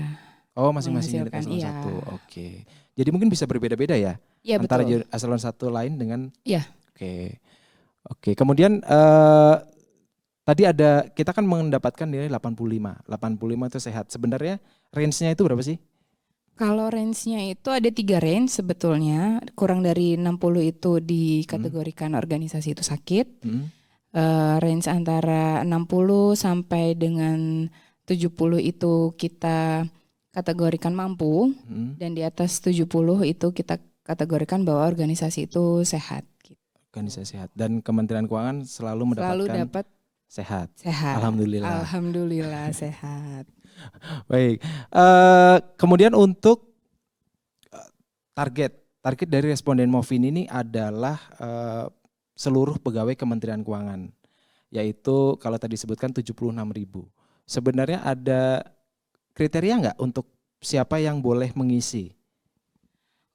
Oh, masing-masing unit eselon 1. Oke. Jadi mungkin bisa berbeda-beda ya? Iya antara betul. eselon 1 lain dengan Iya. Oke. Kemudian tadi kita kan mendapatkan nilai 85. 85 itu sehat. Sebenarnya range-nya itu berapa sih? Kalau range-nya itu ada 3 range sebetulnya. Kurang dari 60 itu dikategorikan organisasi itu sakit. Range antara 60 sampai dengan 70 itu kita kategorikan mampu. Dan di atas 70 itu kita kategorikan bahwa organisasi itu sehat. Organisasi sehat. Dan Kementerian Keuangan selalu dapat sehat. Alhamdulillah. Alhamdulillah sehat. Baik. Kemudian untuk target dari responden Movin ini adalah seluruh pegawai Kementerian Keuangan, yaitu kalau tadi disebutkan 76.000. Sebenarnya ada kriteria nggak untuk siapa yang boleh mengisi?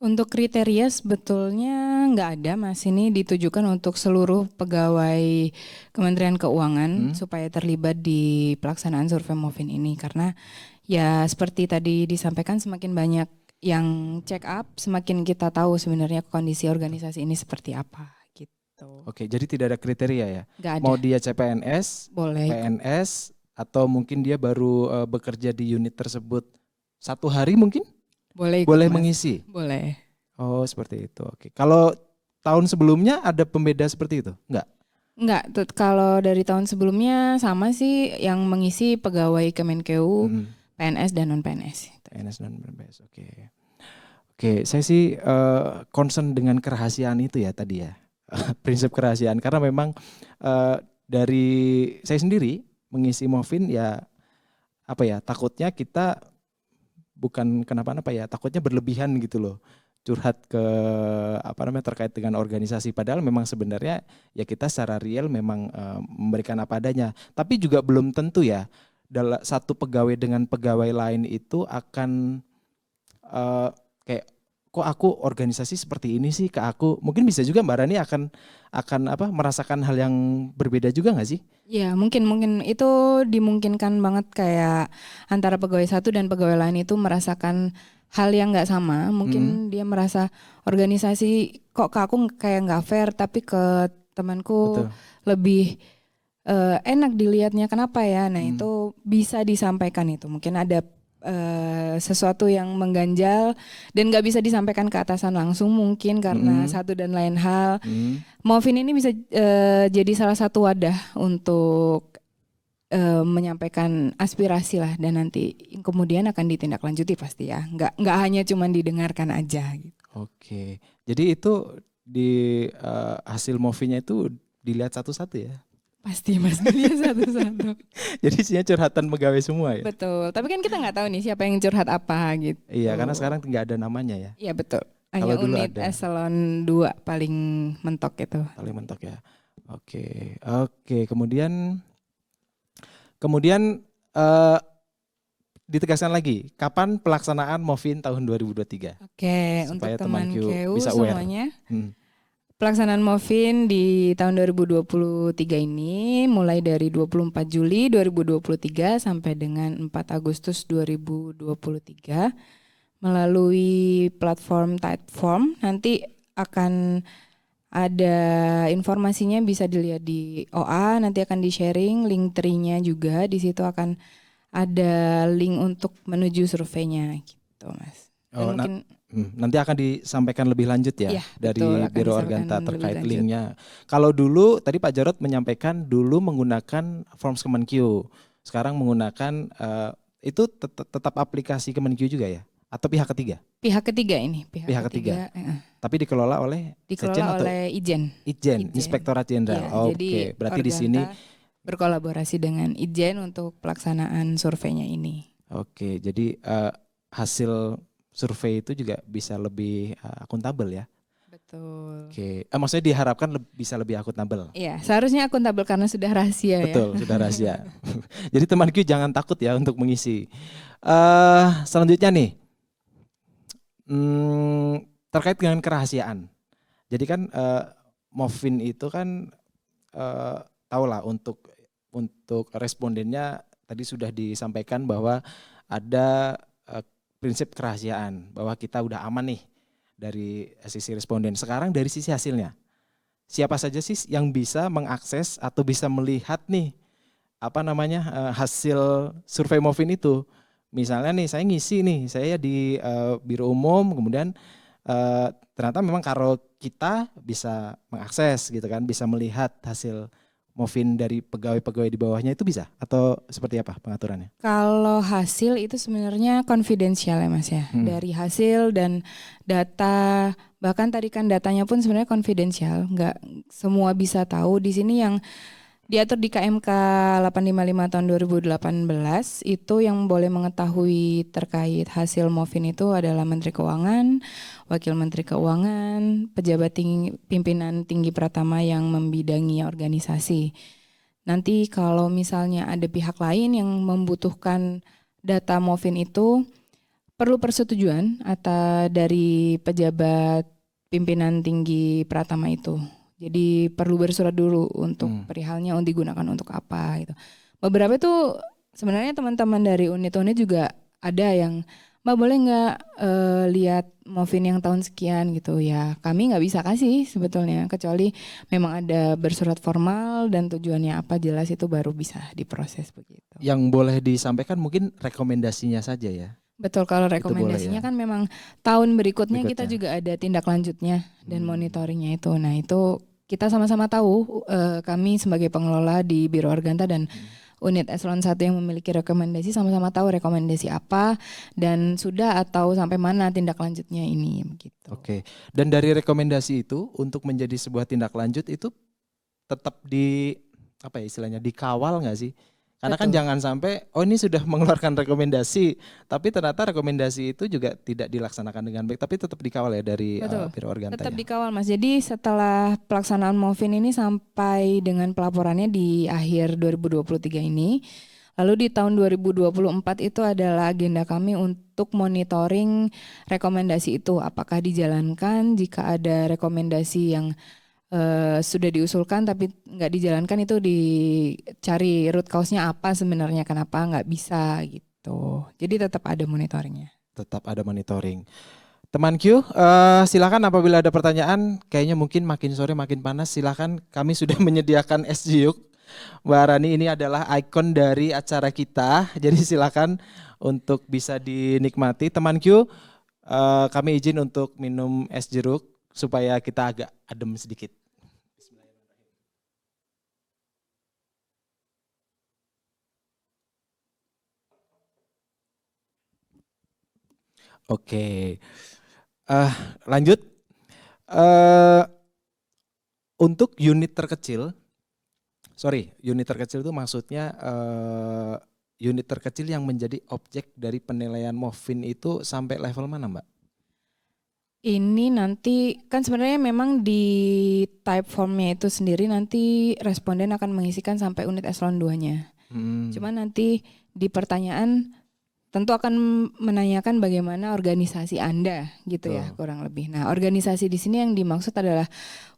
Untuk kriteria sebetulnya nggak ada, Mas. Ini ditujukan untuk seluruh pegawai Kementerian Keuangan supaya terlibat di pelaksanaan survei MOVIN ini. Karena ya seperti tadi disampaikan, semakin banyak yang check up, semakin kita tahu sebenarnya kondisi organisasi ini seperti apa gitu. Oke, jadi tidak ada kriteria ya. Nggak ada, Mau dia CPNS, boleh. PNS, atau mungkin dia baru bekerja di unit tersebut 1 hari mungkin Boleh ikut, boleh Mas. mengisi. Boleh. Oh, seperti itu. Oke. Kalau tahun sebelumnya ada pembeda seperti itu? Enggak, kalau dari tahun sebelumnya sama sih, yang mengisi pegawai Kemenkeu, PNS dan non-PNS. PNS dan PNS. Oke. Oke, saya sih concern dengan kerahasiaan itu ya tadi ya. Prinsip kerahasiaan, karena memang dari saya sendiri mengisi MOVIN ya takutnya kita bukan kenapa-napa ya, takutnya berlebihan gitu loh, curhat ke terkait dengan organisasi, padahal memang sebenarnya ya kita secara real memang memberikan apa adanya, tapi juga belum tentu ya satu pegawai dengan pegawai lain itu akan kayak kok aku organisasi seperti ini sih ke aku. Mungkin bisa juga Mbak Rani akan merasakan hal yang berbeda juga nggak sih? Ya mungkin itu dimungkinkan banget, kayak antara pegawai satu dan pegawai lain itu merasakan hal yang nggak sama. Mungkin dia merasa organisasi kok ke aku kayak nggak fair, tapi ke temanku lebih enak dilihatnya, kenapa ya? Nah itu bisa disampaikan, itu mungkin ada sesuatu yang mengganjal dan nggak bisa disampaikan ke atasan langsung mungkin karena satu dan lain hal. MOVIN ini bisa jadi salah satu wadah untuk menyampaikan aspirasi lah, dan nanti kemudian akan ditindaklanjuti pasti ya, nggak hanya cuman didengarkan aja gitu. Oke, jadi itu di hasil MOVIN-nya itu dilihat satu-satu ya? Pasti Mas, dilihat satu-satu. Jadi isinya curhatan pegawai semua ya? Betul, tapi kan kita nggak tahu nih siapa yang curhat apa gitu. Iya, karena sekarang nggak ada namanya ya? Iya betul, hanya unit ada. Eselon 2 paling mentok itu. Paling mentok ya. Oke. Kemudian ditegaskan lagi, kapan pelaksanaan MOVIN tahun 2023? Oke, untuk supaya teman Keu bisa aware semuanya. Pelaksanaan MOVIN di tahun 2023 ini mulai dari 24 Juli 2023 sampai dengan 4 Agustus 2023 melalui platform Typeform. Nanti akan ada informasinya, bisa dilihat di OA, nanti akan di-sharing link tree-nya juga. Di situ akan ada link untuk menuju surveinya gitu, Mas. Dan nanti akan disampaikan lebih lanjut ya, dari betul, Biro Organta terkait linknya. Kalau dulu tadi Pak Jarod menyampaikan dulu menggunakan Forms Kemenkeu, sekarang menggunakan itu tetap aplikasi Kemenkeu juga ya? Atau pihak ketiga? Pihak ketiga ini. Pihak ketiga. Tapi dikelola oleh Ijen. Inspektorat Jenderal. Ya, Oke, berarti di sini berkolaborasi dengan Ijen untuk pelaksanaan surveinya ini. Oke, jadi hasil survei itu juga bisa lebih akuntabel ya? Betul. Oke, maksudnya diharapkan bisa lebih akuntabel. Iya, seharusnya akuntabel karena sudah rahasia. Betul, sudah rahasia. Jadi teman Q jangan takut ya untuk mengisi. Selanjutnya nih, terkait dengan kerahasiaan. Jadi kan MOVIN itu kan tahulah untuk respondennya tadi sudah disampaikan bahwa ada prinsip kerahasiaan, bahwa kita udah aman nih dari sisi responden. Sekarang dari sisi hasilnya, siapa saja sih yang bisa mengakses atau bisa melihat nih hasil survei MOVIN itu? Misalnya nih saya ngisi nih, saya di Biro Umum, kemudian ternyata memang kalau kita bisa mengakses gitu kan, bisa melihat hasil MOVIN dari pegawai-pegawai di bawahnya, itu bisa atau seperti apa pengaturannya? Kalau hasil itu sebenarnya konfidensial ya Mas ya. Dari hasil dan data, bahkan tadi kan datanya pun sebenarnya konfidensial, nggak semua bisa tahu. Di sini yang diatur di KMK 855 tahun 2018 itu yang boleh mengetahui terkait hasil MOVIN itu adalah Menteri Keuangan, Wakil Menteri Keuangan, pejabat pimpinan tinggi Pratama yang membidangi organisasi. Nanti kalau misalnya ada pihak lain yang membutuhkan data MOVIN itu, perlu persetujuan atau dari pejabat pimpinan tinggi Pratama itu. Jadi perlu bersurat dulu untuk perihalnya digunakan untuk apa gitu. Beberapa itu sebenarnya teman-teman dari unit-unit juga ada yang, Mbak boleh nggak lihat Movin yang tahun sekian gitu ya. Kami nggak bisa kasih sebetulnya kecuali memang ada bersurat formal dan tujuannya apa jelas itu baru bisa diproses begitu. Yang boleh disampaikan mungkin rekomendasinya saja ya. Betul, kalau Itu boleh rekomendasinya ya. kan memang tahun berikutnya kita Berikutnya. juga ada tindak lanjutnya dan monitoringnya itu. Nah itu kita sama-sama tahu kami sebagai pengelola di Biro Arganta dan unit eselon 1 yang memiliki rekomendasi sama-sama tahu rekomendasi apa dan sudah atau sampai mana tindak lanjutnya ini gitu. Oke. Dan dari rekomendasi itu untuk menjadi sebuah tindak lanjut itu tetap di apa ya istilahnya dikawal nggak sih? Karena kan Betul. jangan sampai oh ini sudah mengeluarkan rekomendasi tapi ternyata rekomendasi itu juga tidak dilaksanakan dengan baik tapi tetap dikawal ya dari Betul. Biro Arganta Tetap ya. dikawal Mas. Jadi setelah pelaksanaan Movin ini sampai dengan pelaporannya di akhir 2023 ini, lalu di tahun 2024 itu adalah agenda kami untuk monitoring rekomendasi itu. Apakah dijalankan, jika ada rekomendasi yang sudah diusulkan tapi nggak dijalankan itu dicari root cause-nya apa sebenarnya, kenapa nggak bisa gitu. Jadi tetap ada monitoringnya. Tetap ada monitoring. Teman Q, silakan apabila ada pertanyaan, kayaknya mungkin makin sore makin panas, silakan kami sudah menyediakan es jiuk. Mbak Rani ini adalah ikon dari acara kita, jadi silakan untuk bisa dinikmati. Teman Q, kami izin untuk minum es jeruk supaya kita agak adem sedikit. Oke, lanjut. Untuk unit terkecil itu maksudnya unit terkecil yang menjadi objek dari penilaian Movin itu sampai level mana Mbak? Ini nanti kan sebenarnya memang di type formnya itu sendiri nanti responden akan mengisikan sampai unit eselon 2-nya. Cuma nanti di pertanyaan tentu akan menanyakan bagaimana organisasi Anda gitu ya kurang lebih. Nah organisasi di sini yang dimaksud adalah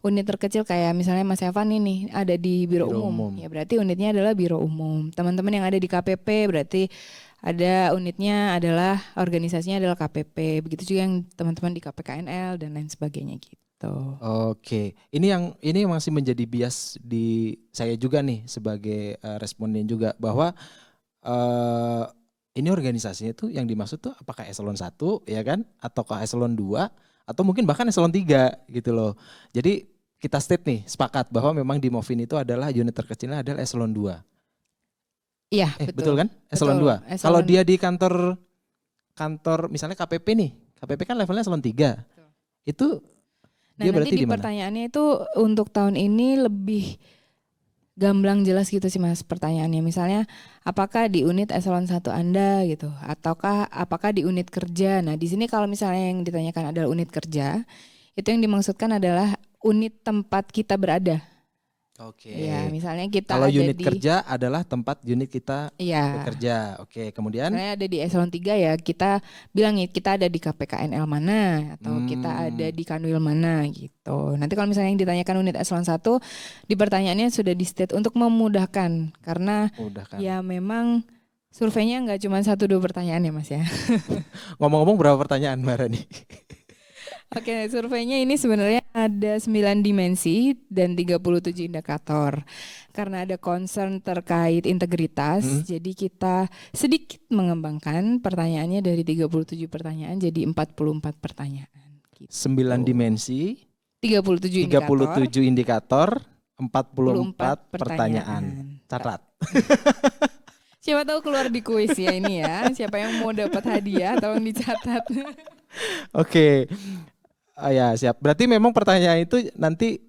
unit terkecil kayak misalnya Mas Evan ini ada di Biro Umum. Ya berarti unitnya adalah Biro Umum. Teman-teman yang ada di KPP berarti ada unitnya adalah organisasinya adalah KPP. Begitu juga yang teman-teman di KPKNL dan lain sebagainya gitu. Oke, ini masih menjadi bias di saya juga nih sebagai responden juga bahwa ini organisasinya tuh yang dimaksud tuh apakah eselon 1 ya kan ataukah eselon 2 atau mungkin bahkan eselon 3 gitu loh. Jadi kita state nih sepakat bahwa memang di Movin itu adalah unit terkecilnya adalah eselon 2. Iya, betul kan? Eselon 2. Kalau dia di kantor misalnya KPP nih. KPP kan levelnya eselon 3. Betul. Itu dia berarti di pertanyaannya itu untuk tahun ini lebih gamblang jelas gitu sih Mas pertanyaannya. Misalnya apakah di unit eselon 1 Anda gitu ataukah apakah di unit kerja. Nah, di sini kalau misalnya yang ditanyakan adalah unit kerja, itu yang dimaksudkan adalah unit tempat kita berada. Oke. Ya, misalnya kita kalau ada unit kerja adalah tempat unit kita bekerja. Oke, kemudian misalnya ada di eselon 3 ya, kita bilang kita ada di KPKNL mana atau kita ada di Kanwil mana gitu. Nanti kalau misalnya yang ditanyakan unit eselon 1 di pertanyaannya sudah di state untuk memudahkan karena ya memang surveinya nggak cuma 1-2 pertanyaan ya Mas ya. Ngomong-ngomong berapa pertanyaan Mbak Rani? Oke, surveinya ini sebenarnya ada 9 dimensi dan 37 indikator. Karena ada concern terkait integritas, jadi kita sedikit mengembangkan pertanyaannya dari 37 pertanyaan jadi 44 pertanyaan. Gitu. 9 dimensi, 37 indikator, 44 pertanyaan. Catat. Siapa tahu keluar di kuis ya ini ya. Siapa yang mau dapat hadiah tolong dicatat. Oke. Ya siap. Berarti memang pertanyaan itu nanti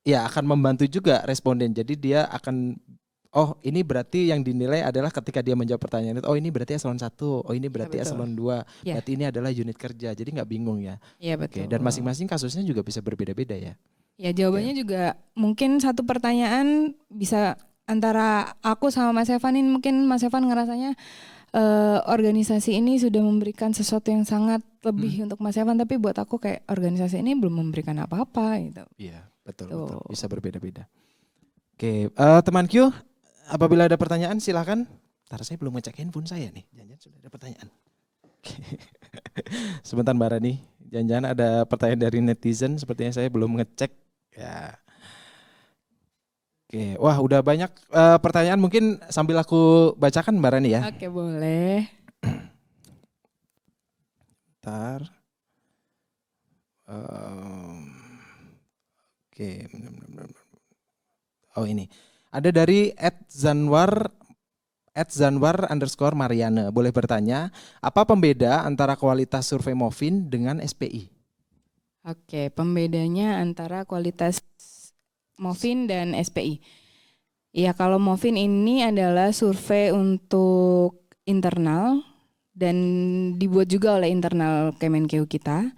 ya akan membantu juga responden. Jadi dia akan ini berarti yang dinilai adalah ketika dia menjawab pertanyaan itu ini berarti eselon 1, ini berarti eselon 2, berarti ini adalah unit kerja. Jadi nggak bingung ya. Iya betul. Dan masing-masing kasusnya juga bisa berbeda-beda ya. Ya jawabannya juga mungkin satu pertanyaan bisa antara aku sama Mas Evan ini mungkin Mas Evan ngerasanya organisasi ini sudah memberikan sesuatu yang sangat lebih untuk Mas Evan, tapi buat aku kayak organisasi ini belum memberikan apa-apa gitu. Iya, betul, Tuh. betul. Bisa berbeda-beda. Oke, teman Q, apabila ada pertanyaan silahkan. Ntar saya belum ngecek handphone saya nih, jangan-jangan sudah ada pertanyaan. Oke. Sebentar Mbak Rani, jangan-jangan ada pertanyaan dari netizen, sepertinya saya belum ngecek. Ya. Oke, wah udah banyak pertanyaan, mungkin sambil aku bacakan Mbak Rani ya. Oke, boleh. Ntar. Oke. Oh ini, ada dari @zanwar_Mariana. Boleh bertanya, apa pembeda antara kualitas survei Movin dengan SPI? Oke, pembedanya antara kualitas Movin dan SPI. Ya, kalau Movin ini adalah survei untuk internal dan dibuat juga oleh internal Kemenkeu kita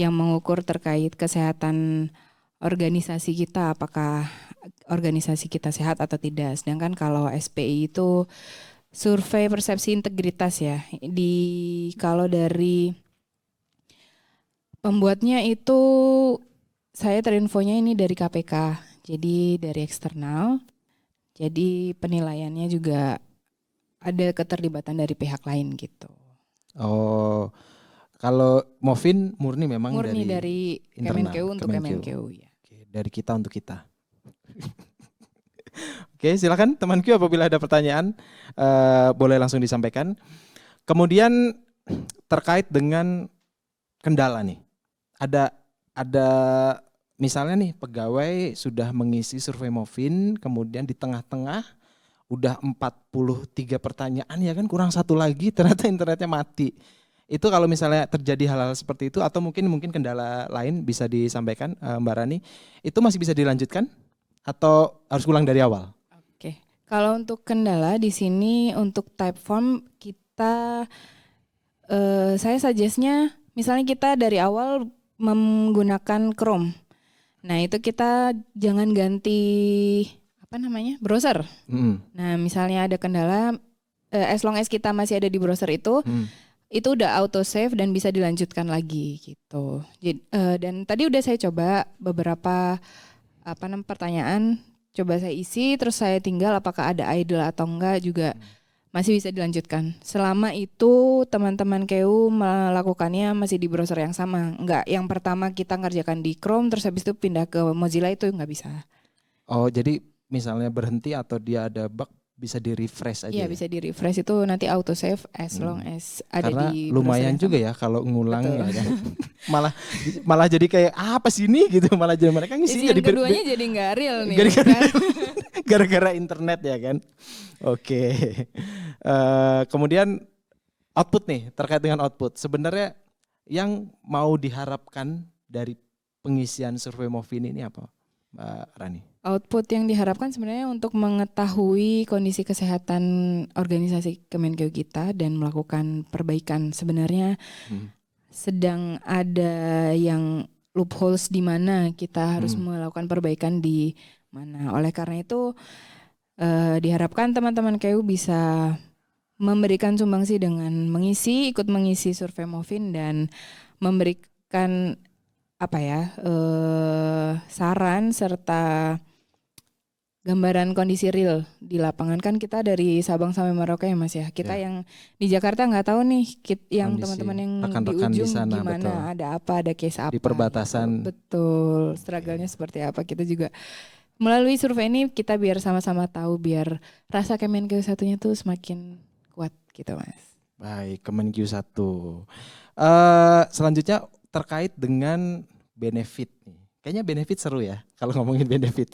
yang mengukur terkait kesehatan organisasi kita, apakah organisasi kita sehat atau tidak. Sedangkan kalau SPI itu survei persepsi integritas ya. Kalau dari pembuatnya itu saya terinfonya ini dari KPK, jadi dari eksternal. Jadi penilaiannya juga ada keterlibatan dari pihak lain gitu. Oh, kalau Movin murni memang Murni dari internal, Kemenkeu untuk Kemenkeu ya. Oke, dari kita untuk kita. Oke, silakan temanku apabila ada pertanyaan boleh langsung disampaikan. Kemudian terkait dengan kendala nih. Ada misalnya nih pegawai sudah mengisi survei Movin, kemudian di tengah-tengah udah 43 pertanyaan ya kan, kurang satu lagi ternyata internetnya mati. Itu kalau misalnya terjadi hal-hal seperti itu atau mungkin kendala lain bisa disampaikan Mbak Rani, itu masih bisa dilanjutkan atau harus ulang dari awal? Oke. Kalau untuk kendala di sini untuk type form kita saya suggest-nya misalnya kita dari awal menggunakan Chrome. Nah, itu kita jangan ganti browser. Nah, misalnya ada kendala as long as kita masih ada di browser itu udah auto save dan bisa dilanjutkan lagi gitu. Jadi, dan tadi udah saya coba beberapa pertanyaan, coba saya isi terus saya tinggal apakah ada idle atau enggak juga masih bisa dilanjutkan. Selama itu teman-teman KEU melakukannya masih di browser yang sama. Enggak, yang pertama kita ngerjakan di Chrome terus habis itu pindah ke Mozilla itu enggak bisa. Oh, jadi misalnya berhenti atau dia ada bug bisa di-refresh aja. Iya, bisa di-refresh itu nanti auto save as long as ada karena di lumayan juga ya kalau ngulang ya kan. malah jadi kayak apa sih ini gitu, malah jadi mereka ngisi jadi keduanya jadi enggak real nih. Gara-gara internet ya kan. Oke. Kemudian output nih, terkait dengan output. Sebenarnya yang mau diharapkan dari pengisian survei Movin ini apa, Mbak Rani? Output yang diharapkan sebenarnya untuk mengetahui kondisi kesehatan organisasi Kemenkeu kita dan melakukan perbaikan. Sebenarnya sedang ada yang loopholes di mana kita harus melakukan perbaikan di mana. Oleh karena itu diharapkan teman-teman KEU bisa memberikan sumbangsi dengan ikut mengisi survei Movin dan memberikan saran serta gambaran kondisi real di lapangan. Kan kita dari Sabang sampai Merauke ya Mas ya. Kita yang di Jakarta nggak tahu nih yang teman-teman yang di ujung sana, gimana, betul. Ada apa, ada case apa. Di perbatasan. Gitu. Betul, struggle-nya seperti apa. Kita juga melalui survei ini kita biar sama-sama tahu, biar rasa Kemenkeu satunya tuh semakin kuat gitu Mas. Baik, Kemenkeu 1. Selanjutnya terkait dengan benefit nih. Kayaknya benefit seru ya kalau ngomongin benefit.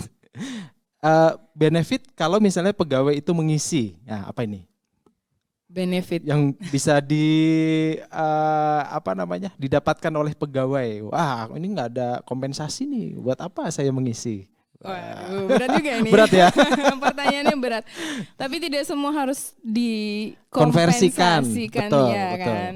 Benefit kalau misalnya pegawai itu mengisi, ya apa ini? Benefit yang bisa didapatkan oleh pegawai. Wah, ini nggak ada kompensasi nih. Buat apa saya mengisi? Waduh, berat juga ini. Berat ya. Pertanyaannya berat. Tapi tidak semua harus dikonversikan, betul, ya betul. Kan.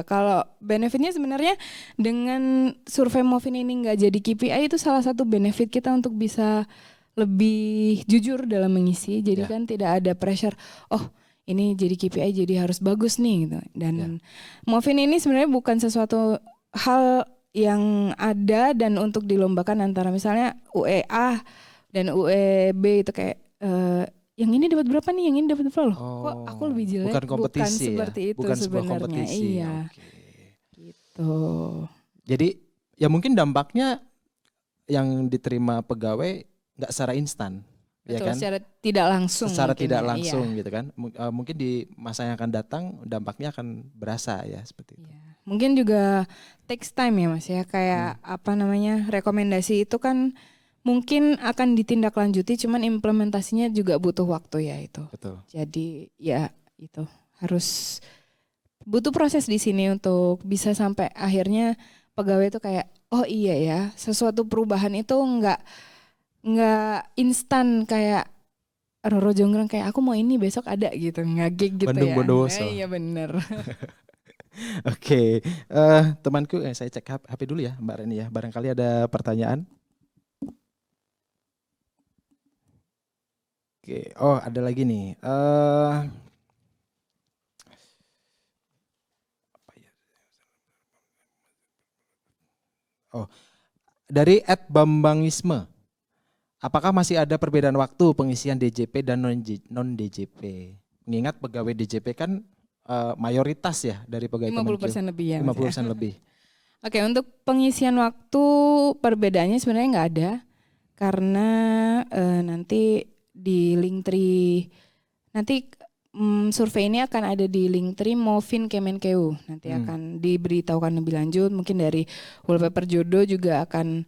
Kalau benefitnya sebenarnya dengan survei Movin ini nggak jadi KPI itu salah satu benefit kita untuk bisa lebih jujur dalam mengisi. Jadi kan tidak ada pressure. Oh, ini jadi KPI jadi harus bagus nih gitu. Ya. Dan Movin ini sebenarnya bukan sesuatu hal yang ada dan untuk dilombakan antara misalnya UEA dan UEB itu kayak yang ini dapat berapa nih, yang ini dapat berapa loh. Kok aku lebih jelek? Bukan kompetisi ya? seperti itu Bukan sebuah sebenarnya. kompetisi. Iya. Oke. Gitu. Jadi ya mungkin dampaknya yang diterima pegawai nggak secara instan, ya Betul, kan? secara tidak langsung. Secara mungkin tidak ya, langsung iya. gitu kan? Mungkin di masa yang akan datang dampaknya akan berasa ya seperti itu. Iya. Mungkin juga takes time ya Mas ya, kayak apa namanya, rekomendasi itu kan mungkin akan ditindaklanjuti, cuman implementasinya juga butuh waktu ya itu. Betul. Jadi ya itu harus butuh proses di sini untuk bisa sampai akhirnya pegawai itu kayak oh iya ya, sesuatu perubahan itu nggak instan kayak Roro Jonggrang kayak aku mau ini besok ada gitu, nggak gig gitu Bandung ya. Bondowoso. Iya bener. Oke, temanku, saya cek HP dulu ya Mbak Reni ya. Barangkali ada pertanyaan. Oke, oh ada lagi nih. Apa ya? Oh, dari @bambangisme. Apakah masih ada perbedaan waktu pengisian DJP dan non DJP? Mengingat pegawai DJP kan mayoritas ya dari pegawai 50% lebih ya. Mas ya. 50% lebih. Oke, untuk pengisian waktu perbedaannya sebenarnya nggak ada karena nanti di Linktree nanti survei ini akan ada di Linktree Movin Kemenkeu. Nanti akan diberitahukan lebih lanjut. Mungkin dari wallpaper jodoh juga akan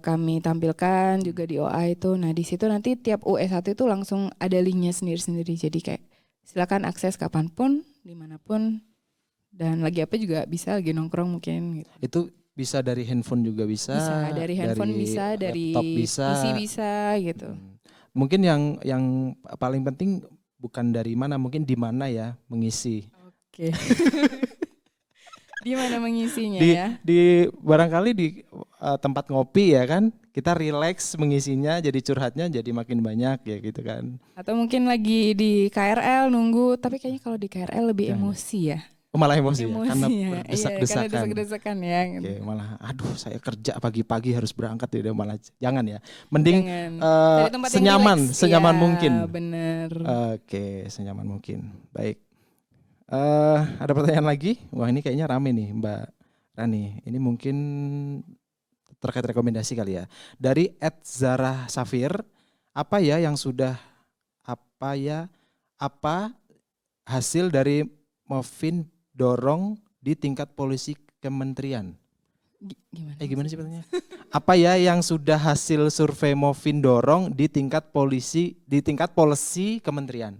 kami tampilkan juga di OA itu. Nah di situ nanti tiap UE1 itu langsung ada linknya sendiri-sendiri. Jadi kayak silakan akses kapanpun, dimanapun, dan lagi apa juga bisa, lagi nongkrong mungkin. Gitu. Itu bisa dari handphone juga bisa. Bisa dari handphone bisa, dari laptop bisa. PC bisa gitu. Mungkin yang paling penting bukan dari mana, mungkin di mana ya mengisi. Oke. Di mana mengisinya ya? Di barangkali di tempat ngopi ya kan, kita relax mengisinya, jadi curhatnya jadi makin banyak ya gitu kan. Atau mungkin lagi di KRL nunggu, tapi kayaknya kalau di KRL lebih emosi ya. Oh, malah emosi ya, karena Iya, berdesak-desakan. karena desak-desakan ya. Gitu. Oke, malah aduh saya kerja pagi-pagi harus berangkat ya, malah jangan ya. Mending Jangan. Cari tempat yang relax. senyaman Ya, mungkin. Bener. Oke, senyaman mungkin. Baik. Ada pertanyaan lagi? Wah, ini kayaknya rame nih Mbak Rani. Ini mungkin terkait rekomendasi kali ya. Dari @Zara Safir, apa hasil dari Movin dorong di tingkat polisi kementerian? Gimana sih pertanyaannya? Apa ya yang sudah hasil survei Movin dorong di tingkat polisi kementerian?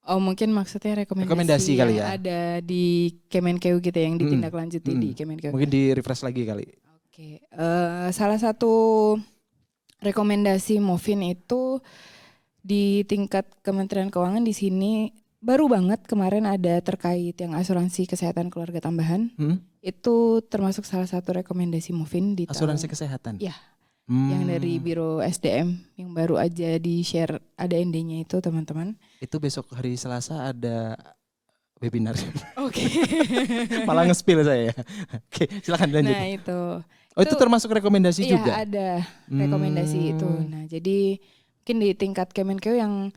Oh mungkin maksudnya Rekomendasi kali yang ya. ada di Kemenkeu gitu yang ditindaklanjuti di Kemenkeu. Mungkin di refresh lagi kali. Oke, salah satu rekomendasi Movin itu di tingkat Kementerian Keuangan di sini baru banget kemarin ada terkait yang asuransi kesehatan keluarga tambahan. Itu termasuk salah satu rekomendasi Movin di Asuransi kesehatan. Ya. Yang dari Biro SDM yang baru aja di-share, ada ND-nya itu teman-teman. Itu besok hari Selasa ada webinar. Oke. Malah nge-spill saya ya. Oke, silakan lanjut. Nah itu. Itu termasuk rekomendasi iya, juga? Iya ada rekomendasi itu. Nah jadi mungkin di tingkat Kemenkeu yang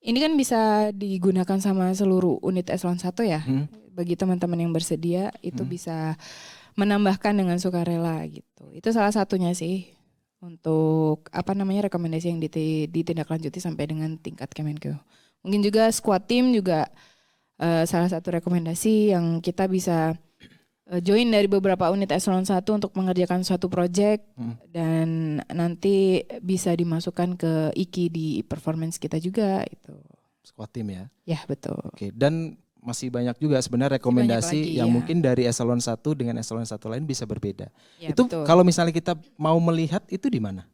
ini kan bisa digunakan sama seluruh unit eselon 1 ya. Bagi teman-teman yang bersedia itu bisa menambahkan dengan sukarela gitu. Itu salah satunya sih. Untuk rekomendasi yang ditindaklanjuti sampai dengan tingkat Kemenkeu. Mungkin juga squad team juga salah satu rekomendasi yang kita bisa join dari beberapa unit eselon 1 untuk mengerjakan suatu project dan nanti bisa dimasukkan ke IKI di performance kita juga itu. Squad team ya. Ya, betul. Oke, dan masih banyak juga sebenarnya rekomendasi yang ya. mungkin dari eselon 1 dengan eselon 1 lain bisa berbeda. Ya, itu betul. Kalau misalnya kita mau melihat itu di mana?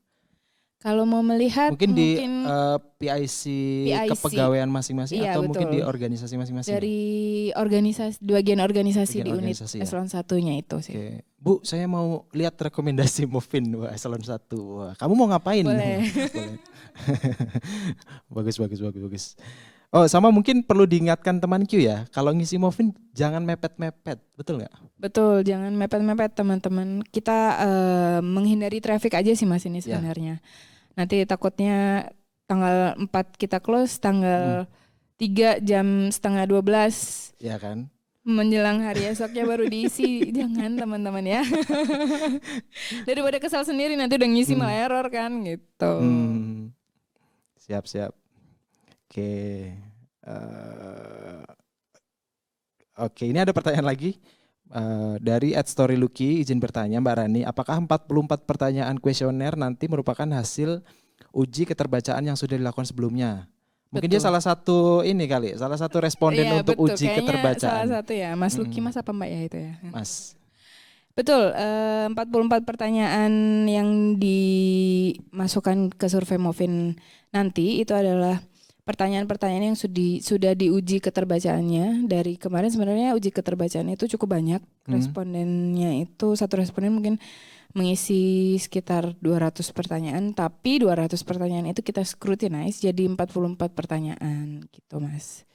Kalau mau melihat mungkin di PIC kepegawaian masing-masing iya, atau betul. mungkin di organisasi masing-masing. Dari bagian organisasi di unit ya. eselon 1-nya itu sih. Oke. Bu, saya mau lihat rekomendasi Movin eselon 1. Wah, kamu mau ngapain? Boleh. Boleh. Bagus. Oh, sama mungkin perlu diingatkan teman Q ya, kalau ngisi Movin jangan mepet-mepet, betul nggak? Betul, jangan mepet-mepet teman-teman. Kita menghindari traffic aja sih Mas ini Ya. sebenarnya. Nanti takutnya tanggal 4 kita close, tanggal 3 jam setengah 12 Ya kan? menjelang hari esoknya baru diisi. Jangan teman-teman ya. Daripada kesal sendiri nanti udah ngisi malah error kan gitu. Siap. Oke. Eh, Oke, ini ada pertanyaan lagi dari @storylucky, izin bertanya Mbak Rani, apakah 44 pertanyaan kuesioner nanti merupakan hasil uji keterbacaan yang sudah dilakukan sebelumnya? Mungkin dia Betul. salah satu ini kali, salah satu responden Iya untuk betul, uji kayaknya salah keterbacaan. satu ya, Mas Lucky Mas apa Mbak ya itu ya? Mas. Betul, 44 pertanyaan yang dimasukkan ke survei Movin nanti itu adalah pertanyaan-pertanyaan yang sudah diuji keterbacaannya. Dari kemarin sebenarnya uji keterbacaannya itu cukup banyak. Respondennya itu satu responden mungkin mengisi sekitar 200 pertanyaan, tapi 200 pertanyaan itu kita scrutinize jadi 44 pertanyaan gitu Mas.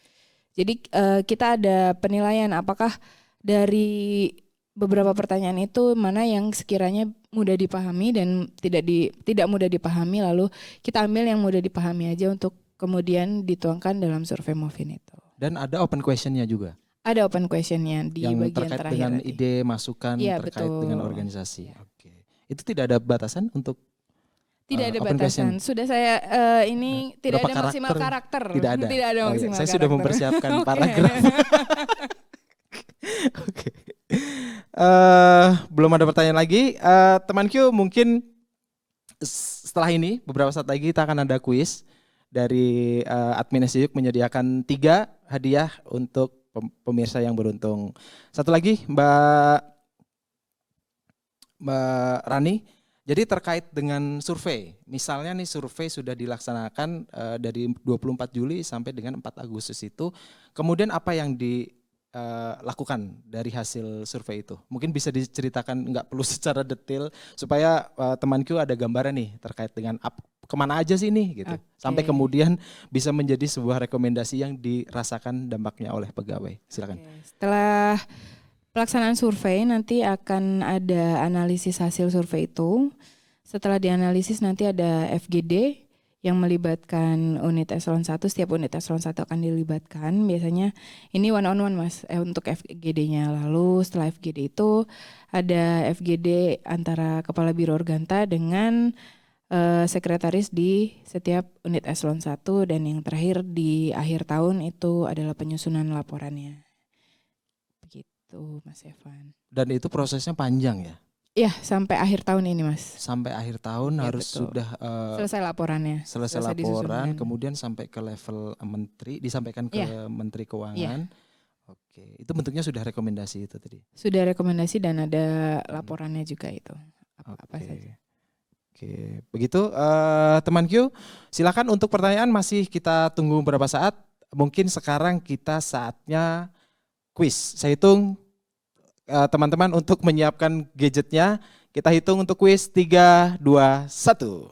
Jadi kita ada penilaian apakah dari beberapa pertanyaan itu mana yang sekiranya mudah dipahami dan tidak mudah dipahami, lalu kita ambil yang mudah dipahami aja untuk kemudian dituangkan dalam survei Movin itu. Dan ada open questionnya juga. Ada open questionnya di yang bagian terkait terakhir dengan nanti. ide masukan Iya, terkait betul. dengan organisasi. Oke. Itu tidak ada batasan untuk Tidak ada open question? batasan. Sudah saya ini tidak Berapa ada maksimal karakter. Tidak ada. Tidak ada Oh, iya. maksimal Saya karakter. sudah mempersiapkan Oke. paragraf. Oke. Belum ada pertanyaan lagi. Teman Q, mungkin setelah ini beberapa saat lagi kita akan ada kuis dari admin SJYUK menyediakan 3 hadiah untuk pemirsa yang beruntung. Satu lagi Mbak Rani. Jadi terkait dengan survei, misalnya nih survei sudah dilaksanakan dari 24 Juli sampai dengan 4 Agustus itu, kemudian apa yang dilakukan dari hasil survei itu? Mungkin bisa diceritakan, nggak perlu secara detail, supaya temanku ada gambaran nih terkait dengan kemana aja sih nih gitu. Oke. Sampai kemudian bisa menjadi sebuah rekomendasi yang dirasakan dampaknya oleh pegawai. Silakan. Oke. Setelah pelaksanaan survei nanti akan ada analisis hasil survei itu. Setelah dianalisis nanti ada FGD yang melibatkan unit eselon 1, setiap unit eselon 1 akan dilibatkan. Biasanya ini one on one Mas untuk FGD-nya. Lalu setelah FGD itu ada FGD antara Kepala Biro Organta dengan sekretaris di setiap unit eselon 1, dan yang terakhir di akhir tahun itu adalah penyusunan laporannya. Begitu Mas Evan. Dan itu prosesnya panjang ya? Iya, sampai akhir tahun ini Mas. Sampai akhir tahun Ya, harus betul. sudah Selesai laporannya. selesai laporan, kemudian sampai ke level menteri, disampaikan ke Menteri Keuangan. Oke, itu bentuknya sudah rekomendasi itu tadi. Sudah rekomendasi dan ada laporannya juga itu. Apa saja. Oke, begitu teman Q, silakan untuk pertanyaan masih kita tunggu beberapa saat. Mungkin sekarang kita saatnya kuis. Saya hitung teman-teman untuk menyiapkan gadgetnya. Kita hitung untuk kuis 3, 2, 1.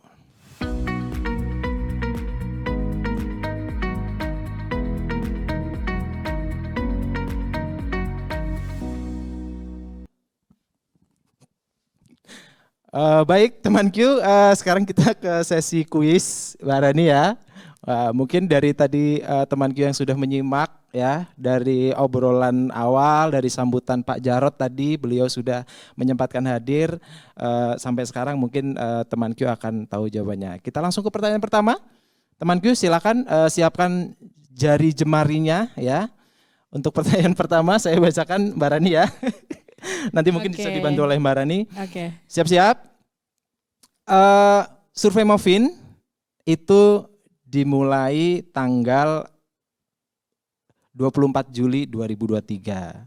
Baik teman Q, sekarang kita ke sesi kuis Mbak Rani ya. Mungkin dari tadi teman Q yang sudah menyimak ya, dari obrolan awal, dari sambutan Pak Jarod tadi, beliau sudah menyempatkan hadir, sampai sekarang mungkin teman Q akan tahu jawabannya. Kita langsung ke pertanyaan pertama. Teman Q silakan siapkan jari jemarinya ya. Untuk pertanyaan pertama saya bacakan Mbak Rani ya. Nanti mungkin bisa dibantu oleh Mbak Rani. Oke. Siap-siap. Survei Movin itu dimulai tanggal 24 Juli 2023.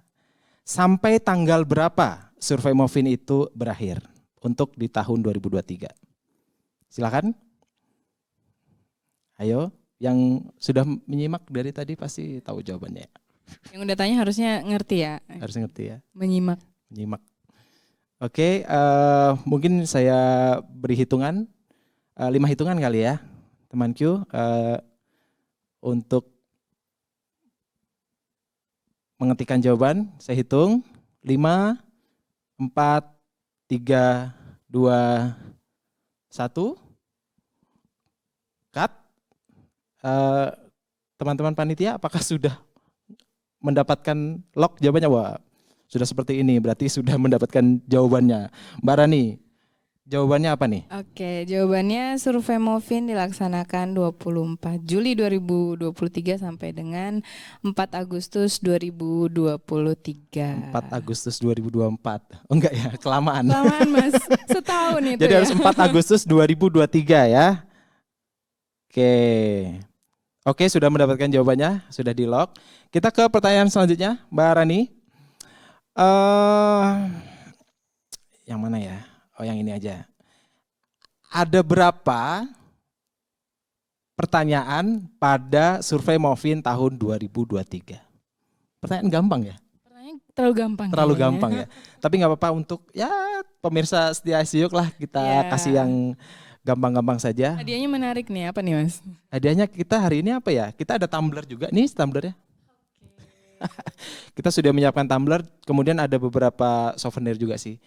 Sampai tanggal berapa survei Movin itu berakhir untuk di tahun 2023? Silakan. Ayo, yang sudah menyimak dari tadi pasti tahu jawabannya. Yang udah tanya harusnya ngerti ya. Harus ngerti ya. Menyimak. Oke, mungkin saya beri hitungan, 5 hitungan kali ya, teman Q, untuk mengetikkan jawaban. Saya hitung 5, 4, 3, 2, 1. Cut. Teman-teman panitia, apakah sudah mendapatkan lock jawabannya? Wah, sudah seperti ini, berarti sudah mendapatkan jawabannya. Mbak Rani, jawabannya apa nih? Oke, jawabannya survei Movin dilaksanakan 24 Juli 2023 sampai dengan 4 Agustus 2023. 4 Agustus 2024. Oh enggak ya, kelamaan. Kelamaan Mas, setahun itu. Jadi ya. harus 4 Agustus 2023 ya. Oke, sudah mendapatkan jawabannya, sudah di lock. Kita ke pertanyaan selanjutnya, Mbak Rani. Yang mana ya? Oh, yang ini aja. Ada berapa pertanyaan pada survei Movin tahun 2023? Pertanyaan gampang ya? Pertanyaannya terlalu gampang. Terlalu kayaknya. gampang ya. Tapi nggak apa-apa untuk ya pemirsa setia SJIOK lah kita Ya. kasih yang gampang-gampang saja. Hadiahnya menarik nih, apa nih Mas? Hadiahnya kita hari ini apa ya? Kita ada tumbler juga nih, tumblernya. Kita sudah menyiapkan tumbler, kemudian ada beberapa souvenir juga sih.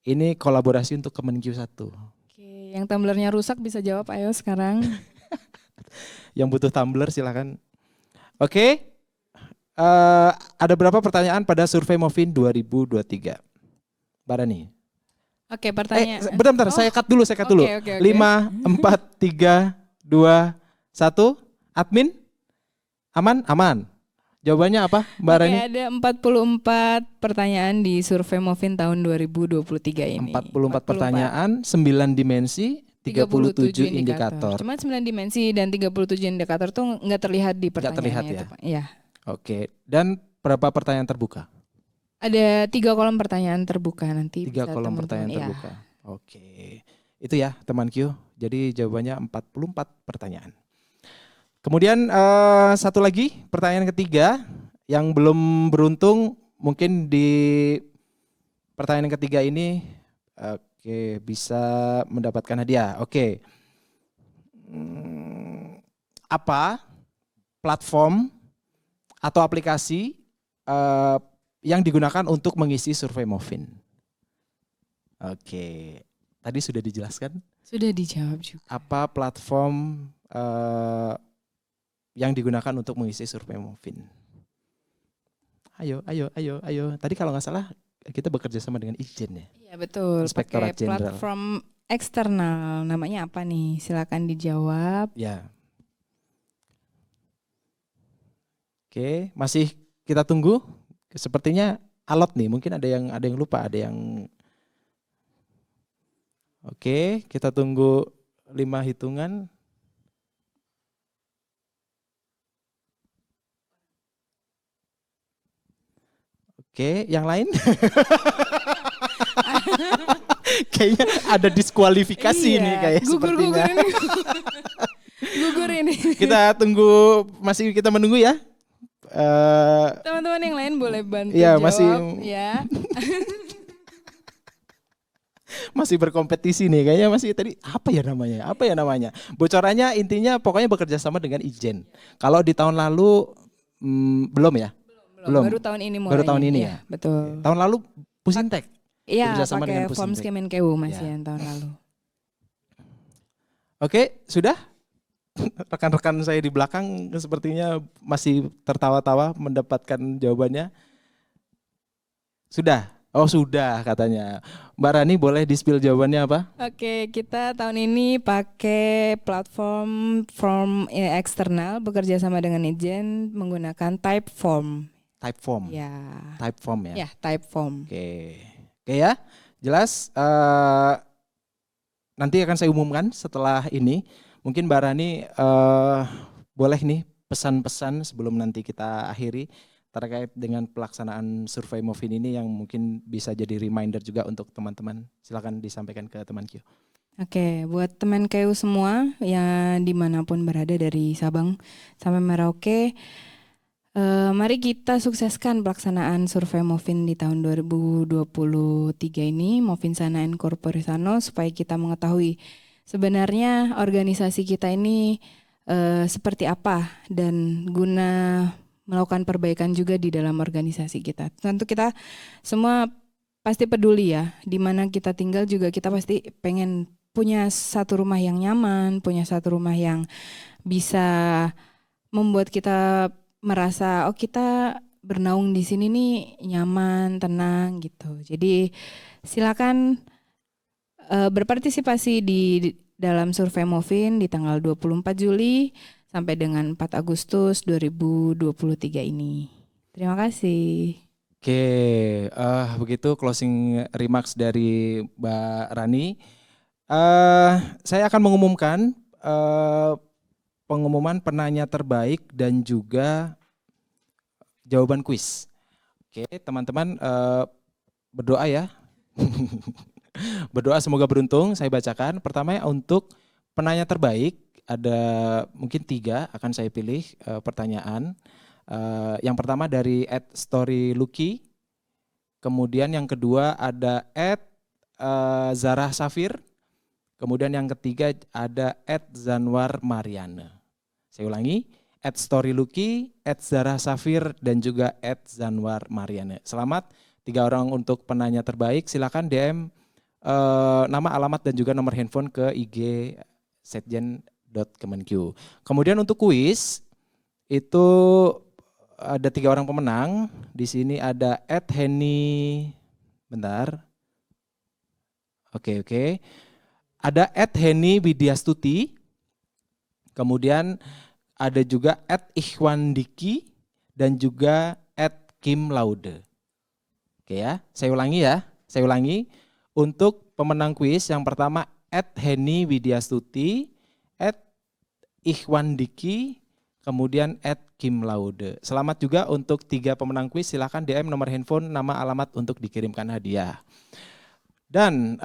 Ini kolaborasi untuk Kemenkyu 1. Oke, yang tumblernya rusak bisa jawab ayo sekarang. Yang butuh tumbler silakan. Oke. Ada berapa pertanyaan pada survei Movin 2023? Mbak Rani. Oke, pertanyaan. Bentar, saya cut dulu. Oke. 5, 4, 3, 2, 1. Admin? Aman? Jawabannya apa, Mbak Oke, Rani? ada 44 pertanyaan di survei Movin tahun 2023 ini. 44 pertanyaan, 9 dimensi, 37 indikator. Cuma 9 dimensi dan 37 indikator tuh nggak terlihat di pertanyaannya terlihat ya? itu, Pak. Iya. Oke, dan berapa pertanyaan terbuka? Ada 3 kolom pertanyaan terbuka nanti. 3 bisa kolom teman-teman, pertanyaan iya. terbuka. Oke. Itu ya, teman Q. Jadi jawabannya 44 pertanyaan. Kemudian satu lagi, pertanyaan ketiga yang belum beruntung mungkin di pertanyaan ketiga ini bisa mendapatkan hadiah. Oke. Apa platform atau aplikasi yang digunakan untuk mengisi survei Movin? Oke, tadi sudah dijelaskan. Sudah dijawab juga. Apa platform yang digunakan untuk mengisi survei Movin? Ayo. Tadi kalau nggak salah kita bekerja sama dengan Ijen ya. Iya betul. Inspektorat Pakai Jenderal. platform eksternal. Namanya apa nih? Silakan dijawab. Ya. Oke, masih kita tunggu. Sepertinya alot nih. Mungkin ada yang lupa, ada yang. Oke, kita tunggu 5 hitungan. Oke, yang lain? Kayaknya ada diskualifikasi nih kayak sepertinya. Gugur ini. Kita tunggu, masih kita menunggu ya. Teman-teman yang lain boleh bantu Iya, jawab ya. Masih berkompetisi nih kayaknya, masih tadi apa ya namanya? Bocorannya intinya pokoknya bekerja sama dengan Ijen. Kalau di tahun lalu belum ya? Belum. Baru tahun ini mulai. Baru tahun ini ya? Betul. Tahun lalu Pusintek. Iya, bekerja sama dengan pakai forms Pusintek. Kemenkeu Mas Ya. yang tahun lalu. Oke, sudah? Rekan-rekan saya di belakang sepertinya masih tertawa-tawa mendapatkan jawabannya. Sudah? Oh sudah katanya. Mbak Rani boleh di-spill jawabannya apa? Oke, kita tahun ini pakai platform form eksternal bekerja sama dengan Ijen menggunakan Typeform. Typeform. Ya. Typeform ya. Ya, Typeform. Oke ya, jelas. Nanti akan saya umumkan setelah ini. Mungkin Mbak Rani boleh nih pesan-pesan sebelum nanti kita akhiri terkait dengan pelaksanaan survei Movin ini yang mungkin bisa jadi reminder juga untuk teman-teman. Silakan disampaikan ke teman Q. Oke, buat teman KU semua yang dimanapun berada dari Sabang sampai Merauke, mari kita sukseskan pelaksanaan survei Movin di tahun 2023 ini, Movin Sana and Corpore Sano, supaya kita mengetahui sebenarnya organisasi kita ini seperti apa dan guna melakukan perbaikan juga di dalam organisasi kita. Tentu kita semua pasti peduli ya, di mana kita tinggal juga kita pasti pengen punya satu rumah yang nyaman, punya satu rumah yang bisa membuat kita merasa oh kita bernaung di sini nih nyaman, tenang gitu. Jadi silakan berpartisipasi di dalam survei Movin di tanggal 24 Juli sampai dengan 4 Agustus 2023 ini. Terima kasih. Oke, begitu closing remarks dari Mbak Rani. Saya akan mengumumkan pengumuman penanya terbaik dan juga jawaban kuis. Oke, teman-teman berdoa ya. Berdoa semoga beruntung. Saya bacakan. Pertama untuk penanya terbaik ada mungkin 3 akan saya pilih pertanyaan. Yang pertama dari @storylucky. Kemudian yang kedua ada @Zarah Safir. Kemudian yang ketiga ada @Zanwar Mariana. Saya ulangi, @storylucky, @Zarah Safir, dan juga @Zanwar Mariana. Selamat 3 orang untuk penanya terbaik. Silakan DM nama, alamat, dan juga nomor handphone ke IG setjen.kemenq. Kemudian untuk kuis itu ada 3 orang pemenang. Di sini ada @Henny, bentar. Oke. Ada @Henny Widyastuti, kemudian ada juga @Ikhwandiki dan juga @Kim Laude. Oke ya, saya ulangi. Untuk pemenang kuis yang pertama @Henny Widyastuti, @Ikhwandiki, kemudian @Kim Laude. Selamat juga untuk 3 pemenang kuis, silakan DM nomor handphone, nama, alamat untuk dikirimkan hadiah. Dan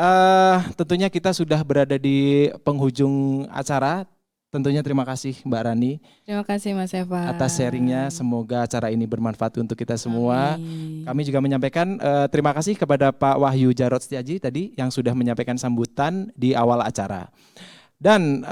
tentunya kita sudah berada di penghujung acara. Tentunya terima kasih Mbak Rani. Terima kasih Mas Evan. Atas sharingnya, semoga acara ini bermanfaat untuk kita semua. Amin. Kami juga menyampaikan terima kasih kepada Pak Wahyu Jarot Setiaji tadi yang sudah menyampaikan sambutan di awal acara. Dan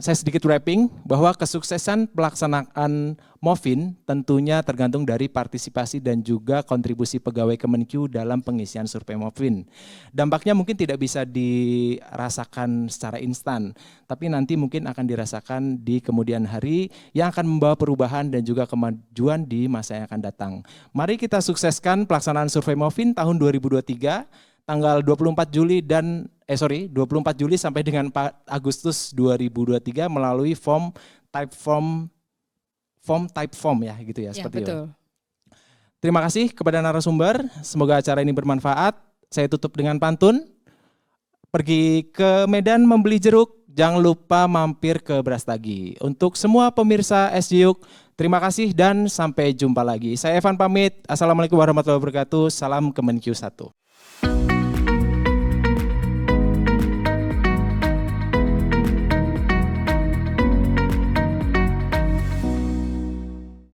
saya sedikit wrapping bahwa kesuksesan pelaksanaan Movin tentunya tergantung dari partisipasi dan juga kontribusi pegawai Kemenq dalam pengisian survei Movin. Dampaknya mungkin tidak bisa dirasakan secara instan, tapi nanti mungkin akan dirasakan di kemudian hari yang akan membawa perubahan dan juga kemajuan di masa yang akan datang. Mari kita sukseskan pelaksanaan survei Movin tahun 2023. Tanggal 24 Juli 24 Juli sampai dengan 4 Agustus 2023 melalui type form ya gitu ya, seperti betul. itu. Terima kasih kepada narasumber, semoga acara ini bermanfaat. Saya tutup dengan pantun. Pergi ke Medan membeli jeruk, jangan lupa mampir ke Brastagi. Untuk semua pemirsa SJYUK, terima kasih dan sampai jumpa lagi. Saya Evan pamit. Assalamualaikum warahmatullahi wabarakatuh. Salam Kemenq 1.